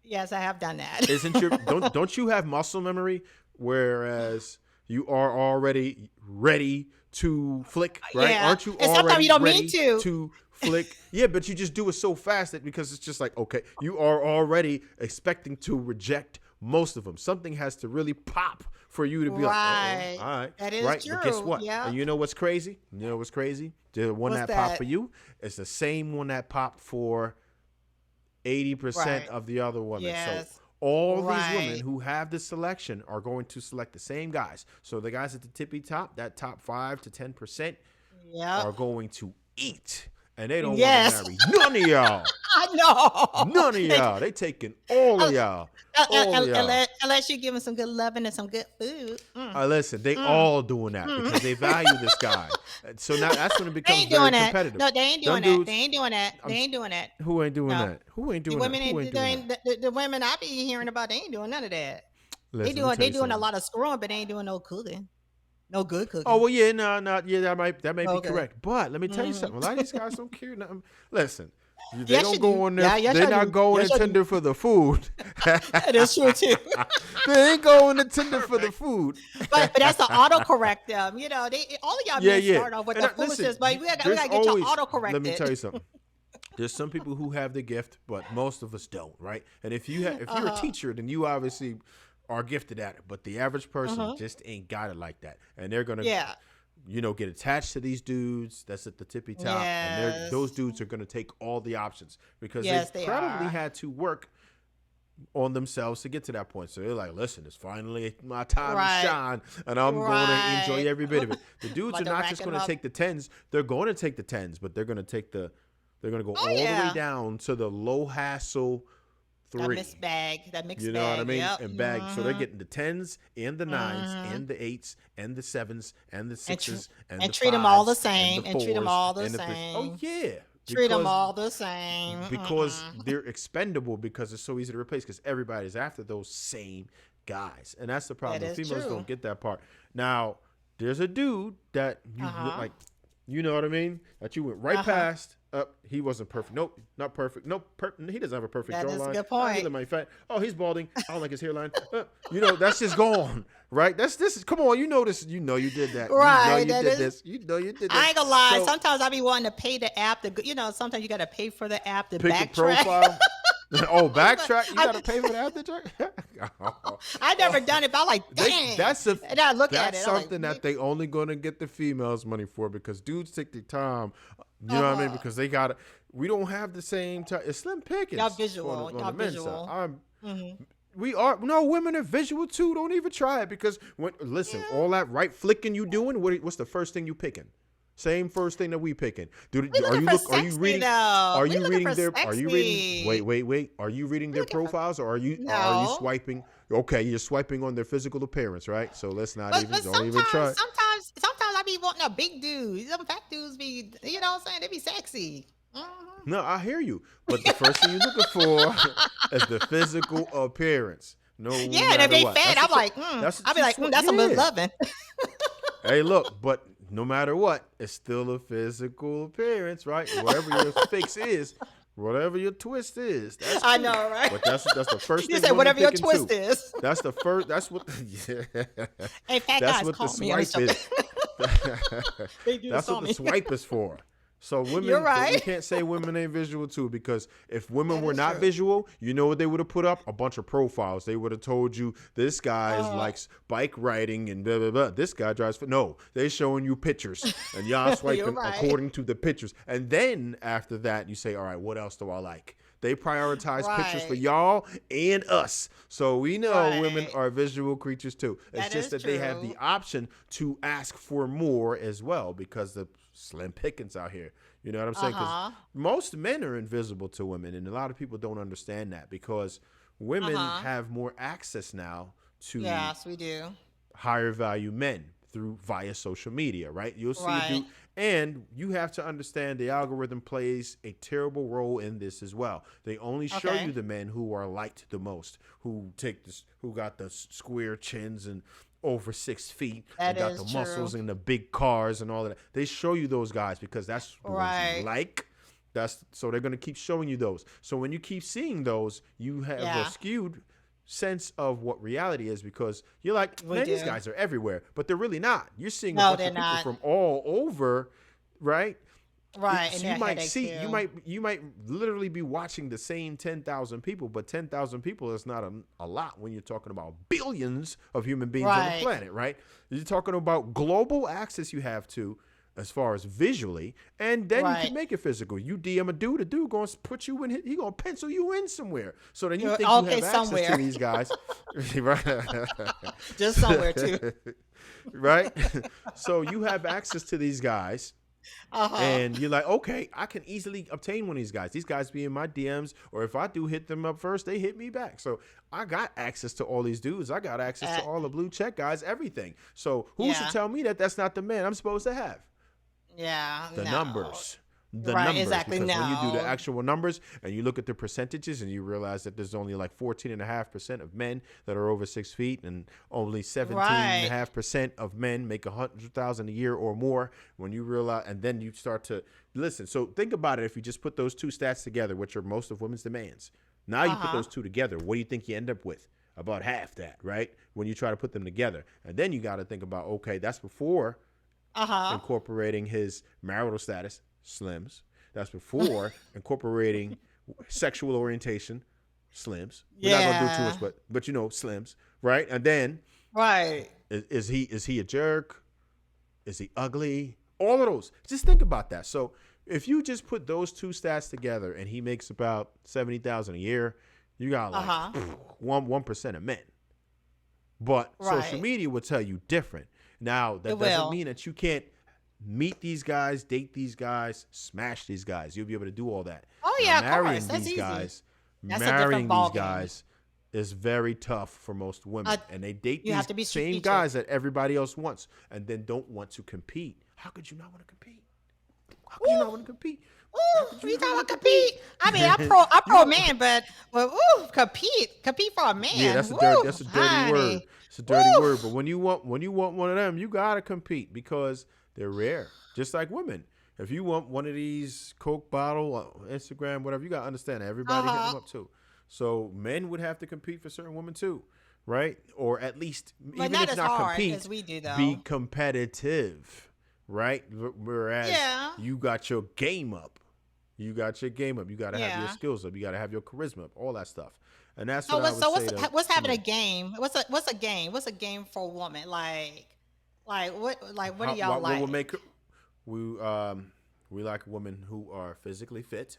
Yes, I have done that. Isn't your don't you have muscle memory? Whereas you are already ready to flick, right? Yeah. Aren't you And sometimes you already don't mean ready to. to flick? Yeah, but you just do it so fast that because it's just like, okay, you are already expecting to reject most of them. Something has to really pop for you to be like, Right. all right, That is right. But guess true. what? Yeah. And you know what's crazy? You know what's crazy? The one What's that popped that? for you is the same one that popped for 80% Right. of the other women. So Yes. all these women Right. who have this selection are going to select the same guys. So the guys at the tippy top, that top 5 to 10%, Yep. are going to eat. And they don't want to Yes. marry none of y'all. I know. None of y'all. They taking all of y'all. All of y'all. Unless you're giving some good loving and some good food. Listen, they Mm, all doing that mm. because they value this guy. And so now that's when it They becomes ain't very doing that. competitive. No, they ain't Them doing that. They dudes, ain't doing that. They I'm, ain't doing that. who ain't doing No. that? Who ain't The doing that? women Who ain't, ain't doing that? the women I be hearing about, they ain't doing none of that. Listen, let me tell They you doing a something. lot of screwing, but they ain't doing no cooking. No good Oh cooking. well, yeah, no, yeah, that may be Okay. correct. But let me tell you Hmm. something. A lot of these guys don't care nothing. Listen, they Yes, don't you do. go on there. Yeah, yes, They're I not do. going Yes, to I do. Tinder for the food. That is true too. They ain't going to Tinder for the food. But that's the autocorrect them. They all of y'all Yeah, men yeah. start off with And the listen, foolishness, but we there's gotta get y'all always. Let me tell autocorrected. you something. There's some people who have the gift, but most of us don't, right? And if you're a Uh-huh. teacher, then you obviously are gifted at it. But the average person Uh-huh. just ain't got it like that, and they're gonna Yeah. get attached to these dudes that's at the tippy top, and those Yes. dudes are going to take all the options because Yes, they they probably are. had to work on themselves to get to that point. So they're like, listen, it's finally my time to Right. shine, and I'm going to enjoy Right. every bit of it. The dudes About are to not rack just them going to up. take the tens. They're going to take the tens, but they're going to go Oh all the way yeah. down to the low hassle That 3. mixed bag. That mixed You know what I bag. mean? Yep. And bag. So they're Mm-hmm. getting the 10s and the 9s Mm-hmm. and the 8s and the 7s and the And tr- 6s and and the treat them all the 5s and the same. And treat them 4s all the and the 3. Oh same. yeah, Treat them because all the same. they're expendable because it's so easy to replace because everybody's after those same guys. And that's the problem. That The is females true. don't get that part. Now, there's a dude that you like, you know what I mean? That you went right past. He wasn't perfect. Nope, not perfect. Nope, he doesn't have a perfect That is a jawline. good Oh, he point. might be fat. Oh, he's balding. I don't like his hairline. You know, that's just gone, right? This is, come on, you know this. You know you did that. Right. You know you That did is. this. You know you did this. I ain't gonna lie. So, Sometimes I be wanting to pay the app to, sometimes you gotta pay for the app to pick a backtrack. profile. Oh, backtrack. You I- got to pay for that. I never done it, but I'm like, dang. And I look at That's it. I'm something like, that they only going to get the females money for because dudes take their time. You know what I mean? Because they got to. We don't have the same time. It's slim pickings. Y'all visual. On Y'all the men's visual. side. We are women are visual too. Don't even try it because listen, all that right flicking you doing. What's the first thing you picking? Same first thing that we picking. Are you reading? Are you reading their? Are you reading? Wait. Are you reading their profiles or are you swiping? Okay, you're swiping on their physical appearance, right? So let's not don't even try. Sometimes I be wanting a big dude. Some fat dudes be, you know what I'm saying? They be sexy. No, I hear you. But the first thing you're looking for is the physical appearance. No, Yeah, and if they fat, I'm like, I'll be like, that's a loving. Hey, look, but no matter what, it's still a physical appearance, right? Whatever your fix is, whatever your twist is. That's cool. I know, right? But that's the first thing. You say whatever your twist is. That's the first. That's what. Yeah. Hey, fat That's guys, what the call me or swipe something. is. That's what the swipe is for. So women, You're right. you can't say women ain't visual too, because if women were not true. visual, you know what they would have put up? A bunch of profiles. They would have told you this guy likes bike riding and blah, blah, blah. This guy drives. No, they're showing you pictures and y'all swiping right. according to the pictures. And then after that, you say, all right, what else do I like? They prioritize pictures for y'all and us. So we know women are visual creatures too. It's just that they have the option to ask for more as well because the slim pickings out here. You know what I'm saying? Because most men are invisible to women, and a lot of people don't understand that because women have more access now to yes, we do. higher value men via social media, right? You'll see a dude, and you have to understand the algorithm plays a terrible role in this as well. They only show you the men who are liked the most, who got the square chins and over 6 feet and got the muscles and the big cars and all of that. They show you those guys because that's the ones you like. So they're going to keep showing you those. So when you keep seeing those, you have a skewed sense of what reality is because you're like, man, these guys are everywhere, but they're really not. You're seeing a bunch of people from all over, right? Right. So you might literally be watching the same 10,000 people, but 10,000 people is not a lot when you're talking about billions of human beings on the planet, right? You're talking about global access you have to as far as visually, and then you can make it physical. You DM a dude going to put you in, he going to pencil you in somewhere. So then you think you have access to these guys. Right? Just somewhere too. Right? So you have access to these guys. And you're like, okay, I can easily obtain one of these guys. These guys be in my DMs, or if I do hit them up first, they hit me back. So I got access to all these dudes. I got access to all the blue check guys, everything. So who should tell me that that's not the man I'm supposed to have? Yeah, the numbers. Numbers, exactly. Because when you do the actual numbers and you look at the percentages and you realize that there's only like 14.5% of men that are over 6 feet, and only 17.5% of men make 100,000 a year or more. When you realize, and then you start to listen. So think about it. If you just put those two stats together, which are most of women's demands, now you put those two together. What do you think you end up with? About half that, right? When you try to put them together, and then you got to think about, okay, that's before incorporating his marital status. Slims. That's before incorporating sexual orientation. Slims. We're not gonna do too much, but you know, slims, right? And then, is he a jerk? Is he ugly? All of those. Just think about that. So if you just put those two stats together, and he makes about 70,000 a year, you got like 1% of men. But social media will tell you different. Now that doesn't mean that you can't meet these guys, date these guys, smash these guys. You'll be able to do all that. Oh yeah, marrying of course. That's these easy. guys, That's a different marrying these ball game. guys is very tough for most Uh, women, and they date you have these to be same strategic. guys that everybody else wants, and then don't want to compete. How could you not want to compete? How could you not want to compete? How Ooh, could you we not talking want about to compete? I mean, compete? I'm You pro don't. man, but ooh, compete for a Yeah, man. that's a dirty. Woo, That's a dirty word. honey. It's a dirty Woo. word. But when you want one of them, you gotta compete because they're rare. Just like women. If you want one of these Coke bottle, Instagram, whatever, you gotta understand that everybody hitting them Uh-huh. up too. So men would have to compete for certain women too, right? Or at least, But even not if as not hard as compete, we do be though. competitive, right? Whereas Yeah. you got your game up. You got your game up. You got to have your Yeah. skills up. You got to have your charisma up. All that stuff. And that's So what I what's would so say what's what's to having a men. game? What's a game? What's a game for a woman? Like what do y'all What will like? make we we like women who are physically fit,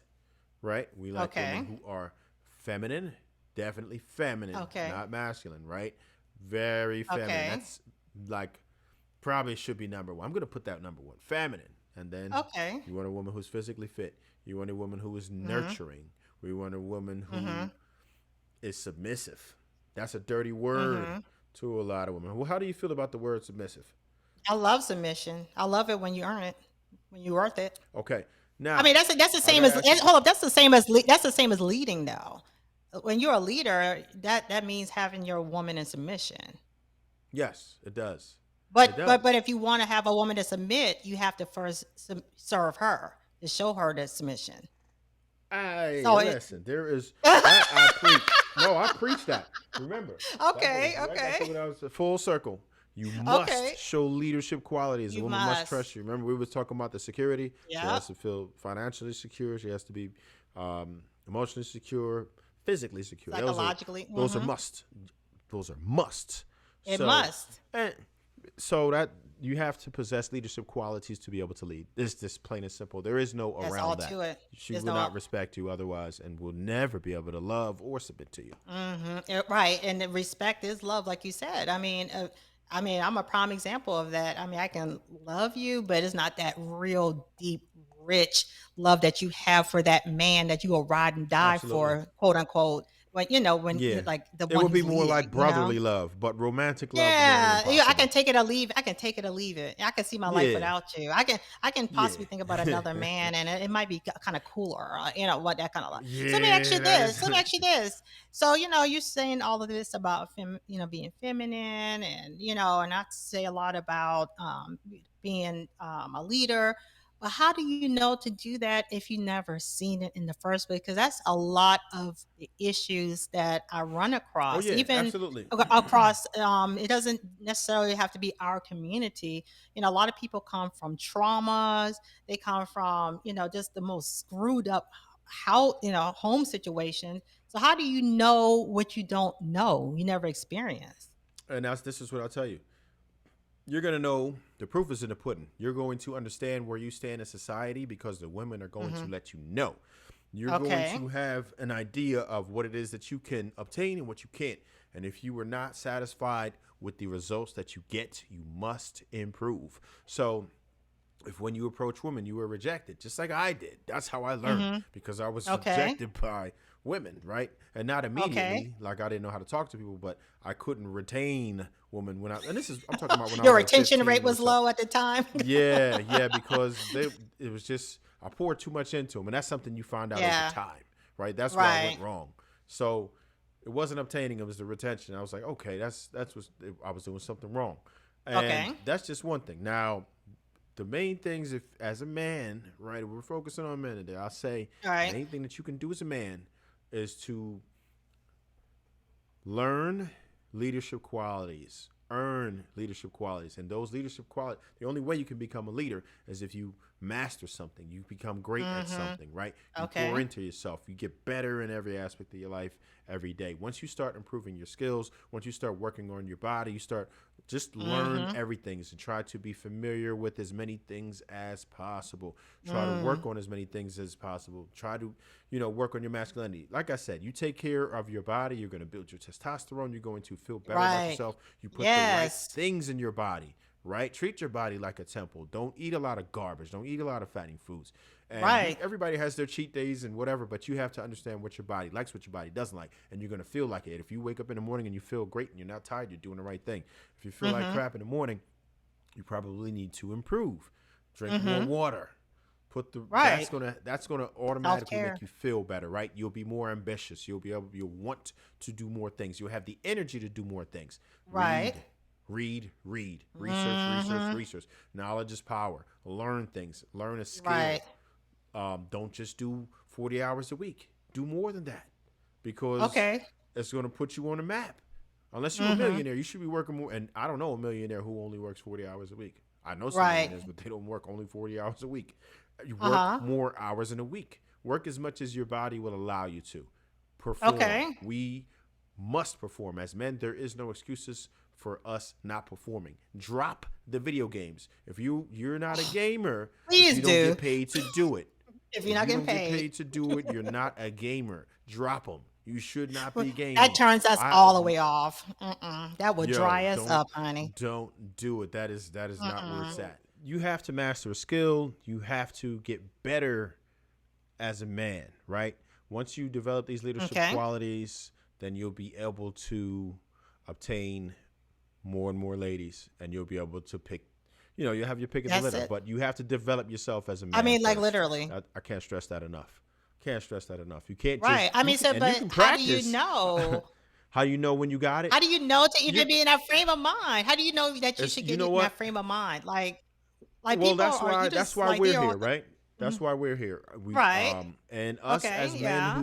right? We like women Okay. who are feminine, definitely feminine, Okay. not masculine, right? Very feminine. Okay. That's like probably should be number one. I'm gonna put that number one, feminine, and then Okay. you want a woman who's physically fit. You want a woman who is Mhm. nurturing. We want a woman who Mhm. is submissive. That's a dirty word Mhm. to a lot of women. Well, how do you feel about the word submissive? I love submission. I love it when you earn it, when you're worth it. Okay, I mean, now that's the I same gotta as ask you. hold up. That's the same as leading though. When you're a leader, that means having your woman in submission. Yes, it does. But It but but does. if you want to have a woman to submit, you have to first serve her to show her the submission. I So it. listen. There is that I preach. No, I preach that. Remember, that goes Okay, right back to okay, when I was a full circle. You must okay. show leadership qualities. A You woman must must. trust you. Remember, we was talking about the security. She Yep. has to feel financially secure. She has to be emotionally secure, physically secure. Psychologically. Those are Hmm. must. Those are musts. It So, must. and so that you have to possess leadership qualities to be able to lead. It's just plain and simple. There is no That's all around that. to it. She There's will no. not respect you otherwise and will never be able to love or submit to you. Right, and the respect is love, like you said. I mean, I'm a prime example of that. I mean, I can love you, but it's not that real deep, rich love that you have for that man that you will ride and die Absolutely. for, quote unquote. When Yeah. like the It one would be who's more leading, like brotherly love, but romantic love nearly yeah, yeah, I can impossible. take it or leave. I can take it or leave it. I can see my life Yeah. without you. I can Yeah. possibly think about another man, and it might be kind of cooler, what that kind of. So let me ask you Yeah, that this. is. Let me ask you this. So you're saying all of this about being feminine, and I say a lot about being a leader. But how do you know to do that if you never seen it in the first place? Because that's a lot of the issues that I run Oh across, yeah, even absolutely. across it doesn't necessarily have to be our community. A lot of people come from traumas. They come from just the most screwed up how home situation. So how do you know what you don't know, you never experienced? And this is what I'll tell you. You're going to know the proof is in the pudding. You're going to understand where you stand in society because the women are going to Hmm. let you know. You're going Okay. to have an idea of what it is that you can obtain and what you can't. And if you are not satisfied with the results that you get, you must improve. So if when you approach women you were rejected just like I did, that's how I learned, Hmm. because I was Okay. rejected by women, right? And not Okay. immediately, like I didn't know how to talk to people, but I couldn't retain women when and this is I'm talking about when I Your was like retention rate 15 or was so. low at the time. Yeah, because it was just I poured too much into them, and that's something you find out over Yeah. time, right? That's where I went Right. wrong. So it wasn't obtaining; it was the retention. I was like, okay, that's what I was doing something wrong, and Okay. that's just one thing. Now, the main things, if as a man, right, we're focusing on men today. I'll say All the right. main thing that you can do as a man is to learn leadership qualities, earn leadership qualities. And those leadership qualities, the only way you can become a leader is if you master something. You become great at Hmm. something, right? You pour Okay. into yourself. You get better in every aspect of your life every day. Once you start improving your skills, once you start working on your body, you start just learn Hmm. everything and try to be familiar with as many things as possible. Try to Mm. work on as many things as possible. Try to, work on your masculinity. Like I said, you take care of your body, you're going to build your testosterone, you're going to feel better about Right. yourself. You put the right Yes. things in your body, right? Treat your body like a temple. Don't eat a lot of garbage. Don't eat a lot of fattening foods. And Right. everybody has their cheat days and whatever, but you have to understand what your body likes, what your body doesn't like, and you're going to feel like it. If you wake up in the morning and you feel great and you're not tired, you're doing the right thing. If you feel like Mm-hmm. crap in the morning, you probably need to improve. Drink more Mm-hmm. water. Right. That's gonna automatically Self-care. make you feel better, right? You'll be more ambitious. You'll want to do more things. You'll have the energy to do more things. Right. Read. Mm-hmm. Research. Knowledge is power. Learn things. Learn a skill. Right. Don't just do 40 hours a week. Do more than that, because Okay. it's going to put you on the map. Unless you're a Mm-hmm. millionaire, you should be working more. And I don't know a millionaire who only works 40 hours a week. I know some Right. millionaires, but they don't work only 40 hours a week. You work Uh-huh. more hours in a week. Work as much as your body will allow you to. Perform. Okay. We must perform. As men, there is no excuses for us not performing. Drop the video games. If you're not a gamer, Please if you don't do. get paid to do it. If If you're not you getting don't get paid. paid to do it, you're not a gamer. Drop them. You should not be gaming. That turns us I- all the way off. That would Yo, dry us up, honey. don't do it. That is not where it's Mm-mm. at. You have to master a skill. You have to get better as a man, right? Once you develop these leadership Okay. qualities, then you'll be able to obtain more and more ladies, and you'll be able to pick. You'll have your pick of the That's litter, it. but you have to develop yourself as a man. I mean, like first. literally. I can't stress that enough. You can't Right. just. I You mean, can, so, and but you can how do you practice. know? How you know when you got it? How do you know to even You- be in that frame of mind? How do you know that you It's, should you get know in what? that frame of mind? Like Well, people that's are why you that's just why like we're they're here, on right? That's why we're here. Right. And us Okay, as men yeah.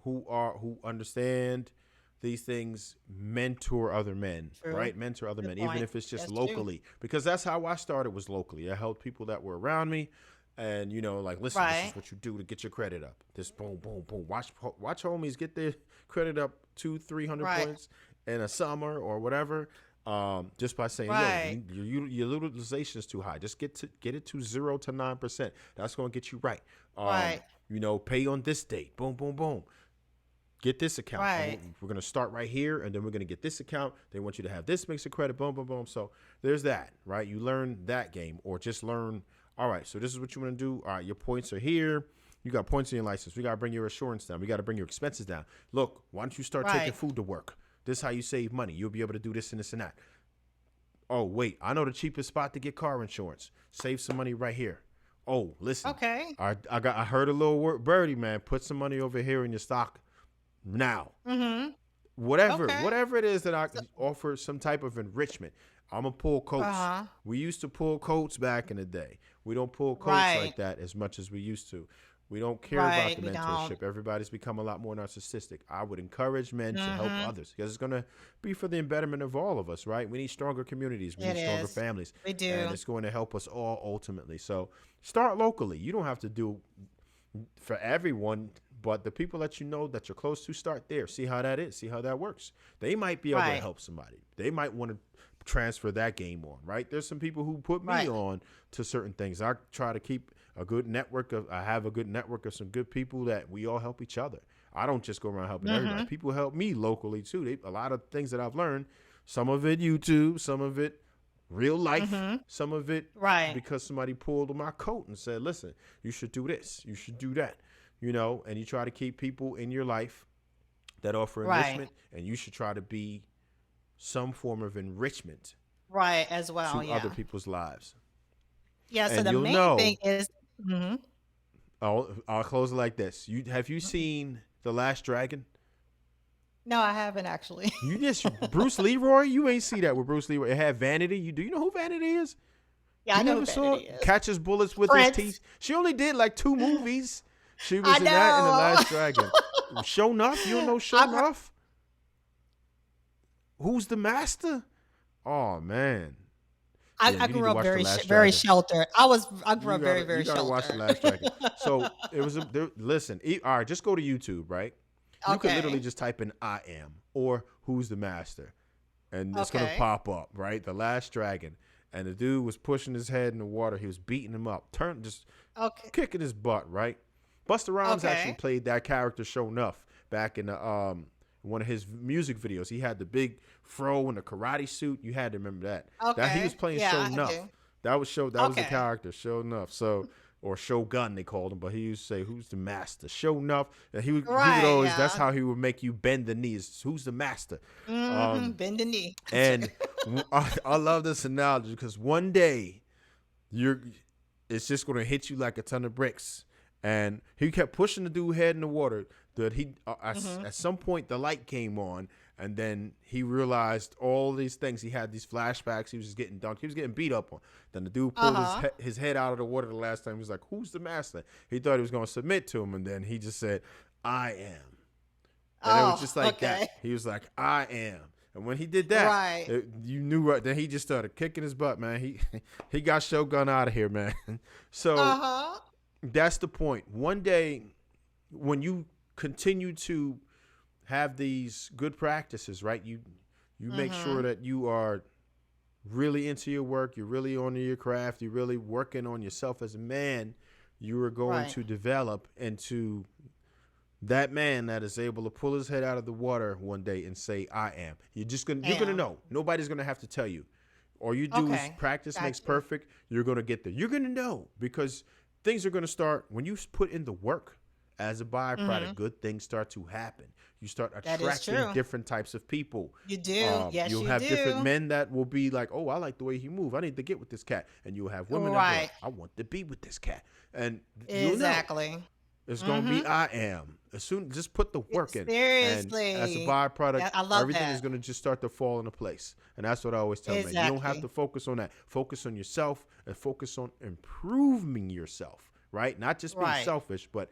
who understand these things, mentor other men, True. right? Mentor other Good men, even point. if it's just That's true. locally, because that's how I started, was locally. I helped people that were around me, and like, listen, this Right. is what you do to get your credit up. This boom, boom, boom. Watch homies get their credit up 200-300 Right. points in a summer or whatever. Just by saying, Right. yo, your utilization is too high. Just get it to 0 to 9%. That's going to get you right. Right. Pay on this date. Boom, boom, boom. Get this account. Right. We're going to start right here, and then we're going to get this account. They want you to have this mix of credit. Boom, boom, boom. So there's that, right? You learn that game, or just learn, all right, so this is what you want to do. All right, your points are here. You got points in your license. We got to bring your assurance down. We got to bring your expenses down. Look, why don't you start taking Right. food to work? This is how you save money. You'll be able to do this and this and that. Oh, wait, I know the cheapest spot to get car insurance. Save some money right here. Oh, listen. Okay. I heard a little word, birdie, man. Put some money over here in your stock now. Mm-hmm. Okay. Whatever it is that I offer some type of enrichment. I'm going to pull coats. Uh-huh. We used to pull coats back in the day. We don't pull coats Right. like that as much as we used to. We don't care Right, about the we mentorship. don't. Everybody's become a lot more narcissistic. I would encourage men to help Mhm. others, because it's going to be for the betterment of all of us, right? We need stronger communities. We It need stronger is. families. We do. And it's going to help us all ultimately. So start locally. You don't have to do for everyone, but the people that you know that you're close to, start there. See how that is. See how that works. They might be able to Right. help somebody. They might want to transfer that game on, right? There's some people who put me Right. on to certain things. I try to keep I have a good network of some good people that we all help each other. I don't just go around helping everybody. People help me locally too. A lot of things that I've learned, some of it YouTube, some of it real life, some of it Right. because somebody pulled on my coat and said, listen, you should do this, you should do that, and you try to keep people in your life that offer Right. enrichment, and you should try to be some form of enrichment Right. As well. to Yeah. other people's lives. Yeah. So and the you'll main know- thing is. Mhm. I'll close it like this. Have you seen The Last Dragon? No, I haven't actually. You just Bruce Leroy? You ain't see that with Bruce Leroy. It had Vanity. Do you know who Vanity is? Yeah, I You know never who saw Vanity is. Catches Bullets with Prince. his teeth. She only did like 2 movies. She was I in that and The know. Last Dragon. Show Nuff? You don't know Show I've heard- Nuff? Who's the master? Oh man. I Yeah, you need to grew up watch The very Last very Dragon. sheltered. I grew up very You gotta sheltered. watch The Last Dragon. So it was listen. All right, just go to YouTube, right? You can Okay. literally just type in "I am" or "Who's the master," and it's gonna Okay. pop up, right? The Last Dragon, and the dude was pushing his head in the water. He was beating him up, just Okay. kicking his butt, right? Busta Rhymes Okay. actually played that character Show Enough back in the one of his music videos. He had the big fro and the karate suit. You had to remember that. That he Okay. was playing Yeah, Show I Enough. do. That was the Okay. character Show Enough. So or Shogun they called him, but he used to say, "Who's the master?" Show enough, and he would Right. always. That's Yeah. how he would make you bend the knees. Who's the master? Um, Bend the knee. and I love this analogy because one day you're, it's just gonna hit you like a ton of bricks. And he kept pushing the dude head in the water. That he at some point the light came on, and then he realized all these things. He had these flashbacks. He was just getting dunked. He was getting beat up on. Then the dude pulled Uh-huh. his head out of the water the last time. He was like, "Who's the master?" He thought he was gonna submit to him, and then he just said, "I am." And it was Oh, just like okay. that. He was like, "I am." And when he did that, Right. you knew right. Then he just started kicking his butt, man. He he got Shogun out of here, man. So Uh-huh. that's the point. One day, when you continue to have these good practices, right? You make sure Mm-hmm. that you are really into your work. You're really on your craft. You're really working on yourself as a man. You are going Right. to develop into that man that is able to pull his head out of the water one day and say, "I am." You're gonna Am. know. Nobody's gonna have to tell you. All you do is Okay. practice makes Gotcha. perfect. You're gonna get there. You're gonna know because things are gonna start when you put in the work. As a byproduct, Mm-hmm. good things start to happen. You start That is attracting true. different types of people. You do. Yes, You'll you have different do. men that will be like, "Oh, I like the way he move. I need to get with this cat." And you'll have women that be like, Right. "I want to be with this cat." And you'll know. Exactly. It's gonna be Mm-hmm. I am. As soon just put the work in. And as a Seriously. byproduct, I love everything is that. gonna just start to fall into place. And that's what I always tell men. You don't have to Exactly. focus on that. Focus on yourself and focus on improving yourself, right? Not just being Right. selfish, but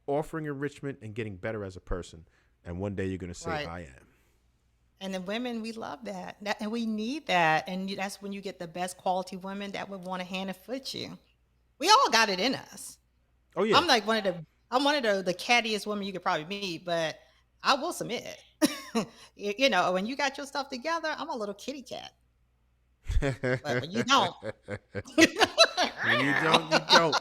offering enrichment and getting better as a person. And one day you're gonna say, Right. I am. And the women, we love that. And we need that. And that's when you get the best quality women that would want to hand and foot you. We all got it in us. Oh yeah. I'm like I'm one of the cattiest women you could probably meet, but I will submit. When you got your stuff together, I'm a little kitty cat. But when you don't, When you don't, you don't.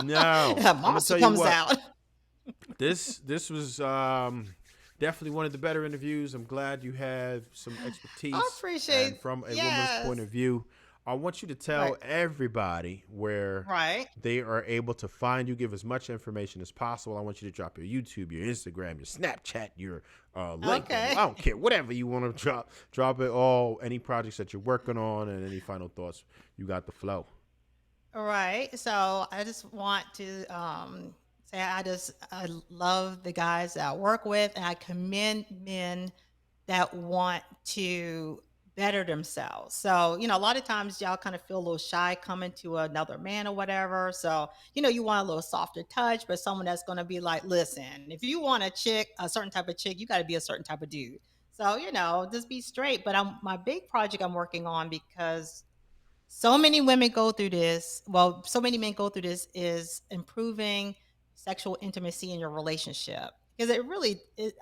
No. a I'm gonna monster tell you comes what. out. This was definitely one of the better interviews. I'm glad you have some I expertise and appreciate, from a woman's point yes. of view. I want you to tell Right. everybody where Right. they are able to find you. Give as much information as possible. I want you to drop your YouTube, your Instagram, your Snapchat, your LinkedIn. I Okay. don't care, whatever you want to drop. Drop it all. Any projects that you're working on, and any final thoughts. You got the flow. All right. So I just want to say I love the guys that I work with, and I commend men that want to better themselves. So, a lot of times y'all kind of feel a little shy coming to another man or whatever. So, you want a little softer touch, but someone that's going to be like, listen, if you want a chick, a certain type of chick, you got to be a certain type of dude. So, just be straight. But my big project I'm working on, because so many women go through this. Well, so many men go through this, is improving sexual intimacy in your relationship. Because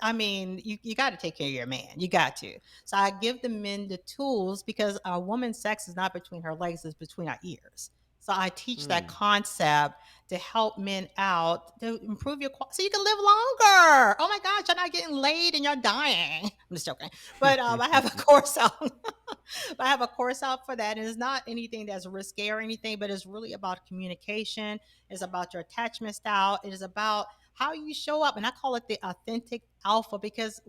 I mean, you got to take care of your man. You got to. So I give the men the tools, because a woman's sex is not between her legs, it's between our ears. So I teach that Mm. concept to help men out to improve so you can live longer. Oh my gosh, you're not getting laid and you're dying. I'm just joking. But I have a course out. I have a course out for that. And it's not anything that's risque or anything, but it's really about communication. It's about your attachment style. It is about how you show up. And I call it the authentic alpha, because,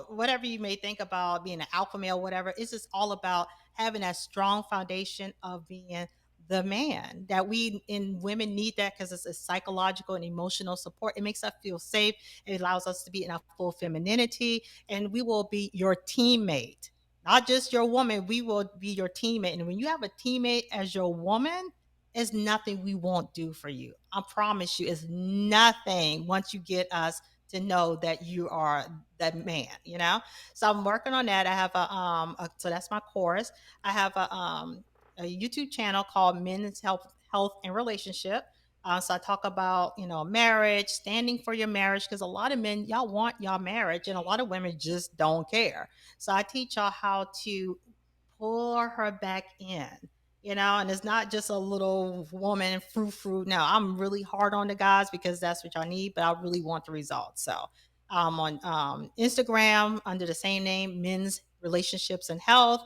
whatever you may think about being an alpha male, whatever, it's just all about having that strong foundation of being the man that we in women need, that because it's a psychological and emotional support. It makes us feel safe. It allows us to be in our full femininity, and we will be your teammate, not just your woman. We will be your teammate. And when you have a teammate as your woman, it's nothing we won't do for you. I promise you, it's nothing once you get us to know that you are that man. So I'm working on that. I have so that's my course. I have a YouTube channel called Men's Health and Relationship. So I talk about, marriage, standing for your marriage, because a lot of men, y'all want y'all marriage, and a lot of women just don't care. So I teach y'all how to pull her back in. And it's not just a little woman frou. No, I'm really hard on the guys, because that's what y'all need, but I really want the results. So I'm on Instagram under the same name, Men's Relationships and Health.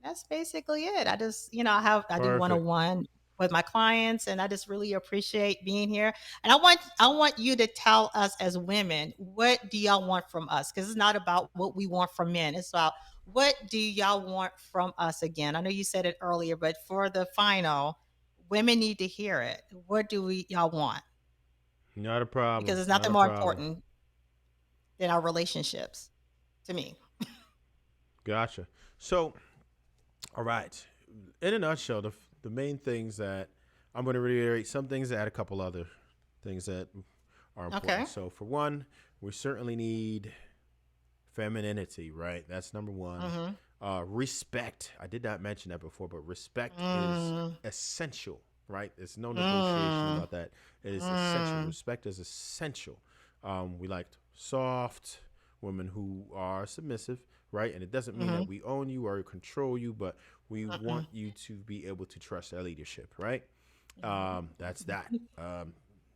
That's basically it. I just, I do Perfect. 101 with my clients, and I just really appreciate being here. And I want you to tell us as women, what do y'all want from us? Because it's not about what we want from men. It's about what do y'all want from us again. I know you said it earlier, but for the final, women need to hear it. What do we y'all want? Not a problem. Because there's Not nothing a more problem. important than our relationships to me. Gotcha. So, all right. In a nutshell, the main things that I'm going to reiterate, some things, add a couple other things that are Okay. important. So, for one, we certainly need femininity, right? That's number one. Mm-hmm. Respect. I did not mention that before, but respect is Mm, essential, right? There's no negotiation mm, about that. It is essential. mm, Respect is essential. We like soft women who are submissive, right? And it doesn't mean mm-hmm. that we own you or control you, but we Mm-mm. want you to be able to trust our leadership, right? That's that.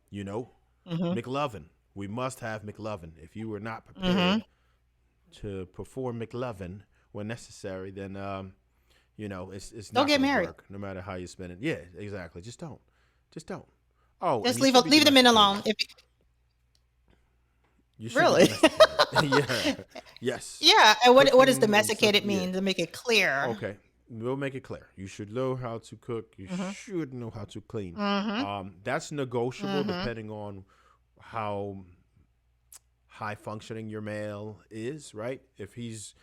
You know, Mhm, McLovin. We must have McLovin. If you are not prepared mhm. to perform McLovin when necessary, then it's Don't not get going to married. work. No matter how you spend it. Yeah, exactly. Just don't. Oh, and Just you should be leave the men domesticated. alone. If You should be really, domesticated. Yeah. Yes. yeah. And what does Cooking and stuff. domesticated Yeah. mean? To make it clear. Okay. We'll make it clear. You should know how to cook. You Mhm, should know how to clean. mhm, That's negotiable mhm, depending on how high functioning your male is, right? If he's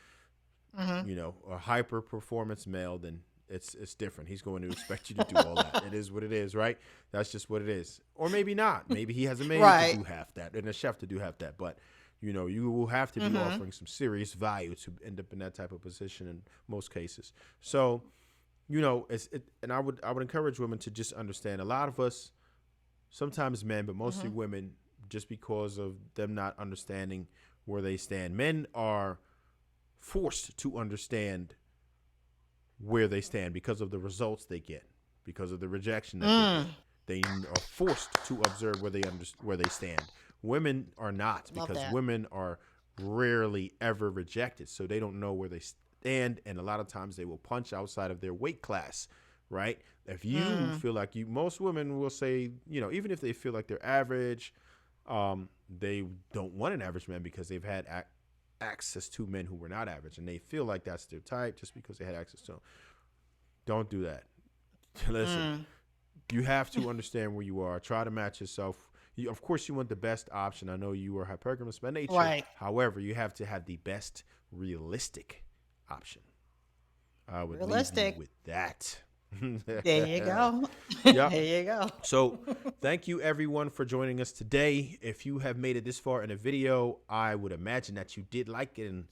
mhm. a hyper performance male, then it's different. He's going to expect you to do all that. It is what it is, right? That's just what it is. Or maybe not. Maybe he has a maid to Right. do half that and a chef to do half that. But you will have to be Mhm, offering some serious value to end up in that type of position in most cases. So, and I would encourage women to just understand. A lot of us, sometimes men, but mostly mhm. women, just because of them not understanding where they stand. Men are forced to understand where they stand because of the results they get, because of the rejection that they Mm. get. They are forced to observe where they stand. Women are not, Love because that. women are rarely ever rejected, so they don't know where they stand, and a lot of times they will punch outside of their weight class, right? If you Mm. feel like most women will say, even if they feel like they're average, they don't want an average man because they've had access to men who were not average, and they feel like that's their type just because they had access to them. Don't do that. Listen, Mm. you have to understand where you are. Try to match yourself. Of course, you want the best option. I know you are hypergamous by nature. Right. However, you have to have the best realistic option. I would leave you Realistic. with that. There you go. Yep. There you go. So, thank you everyone for joining us today. If you have made it this far in a video, I would imagine that you did like it, and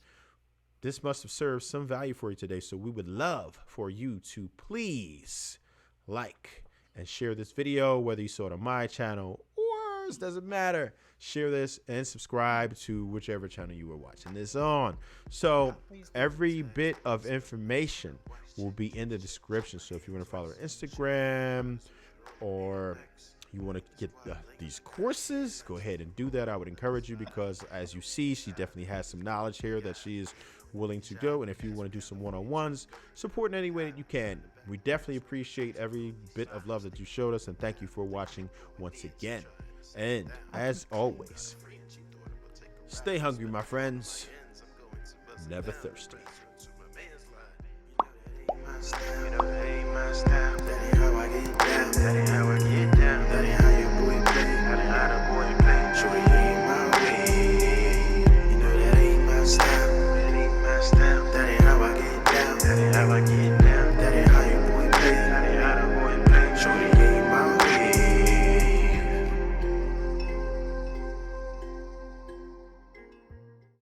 this must have served some value for you today. So we would love for you to please like and share this video, whether you saw it on my channel or it doesn't matter. Share this and subscribe to whichever channel you were watching this on. So Please do. every bit of information will be in the description. So if you want to follow her Instagram, or you want to get these courses, go ahead and do that. I would encourage you, because as you see, she definitely has some knowledge here that she is willing to go. And if you want to do some one-on-ones, support in any way that you can. We definitely appreciate every bit of love that you showed us, and thank you for watching once again. And as always, stay hungry, my friends. Never thirsty.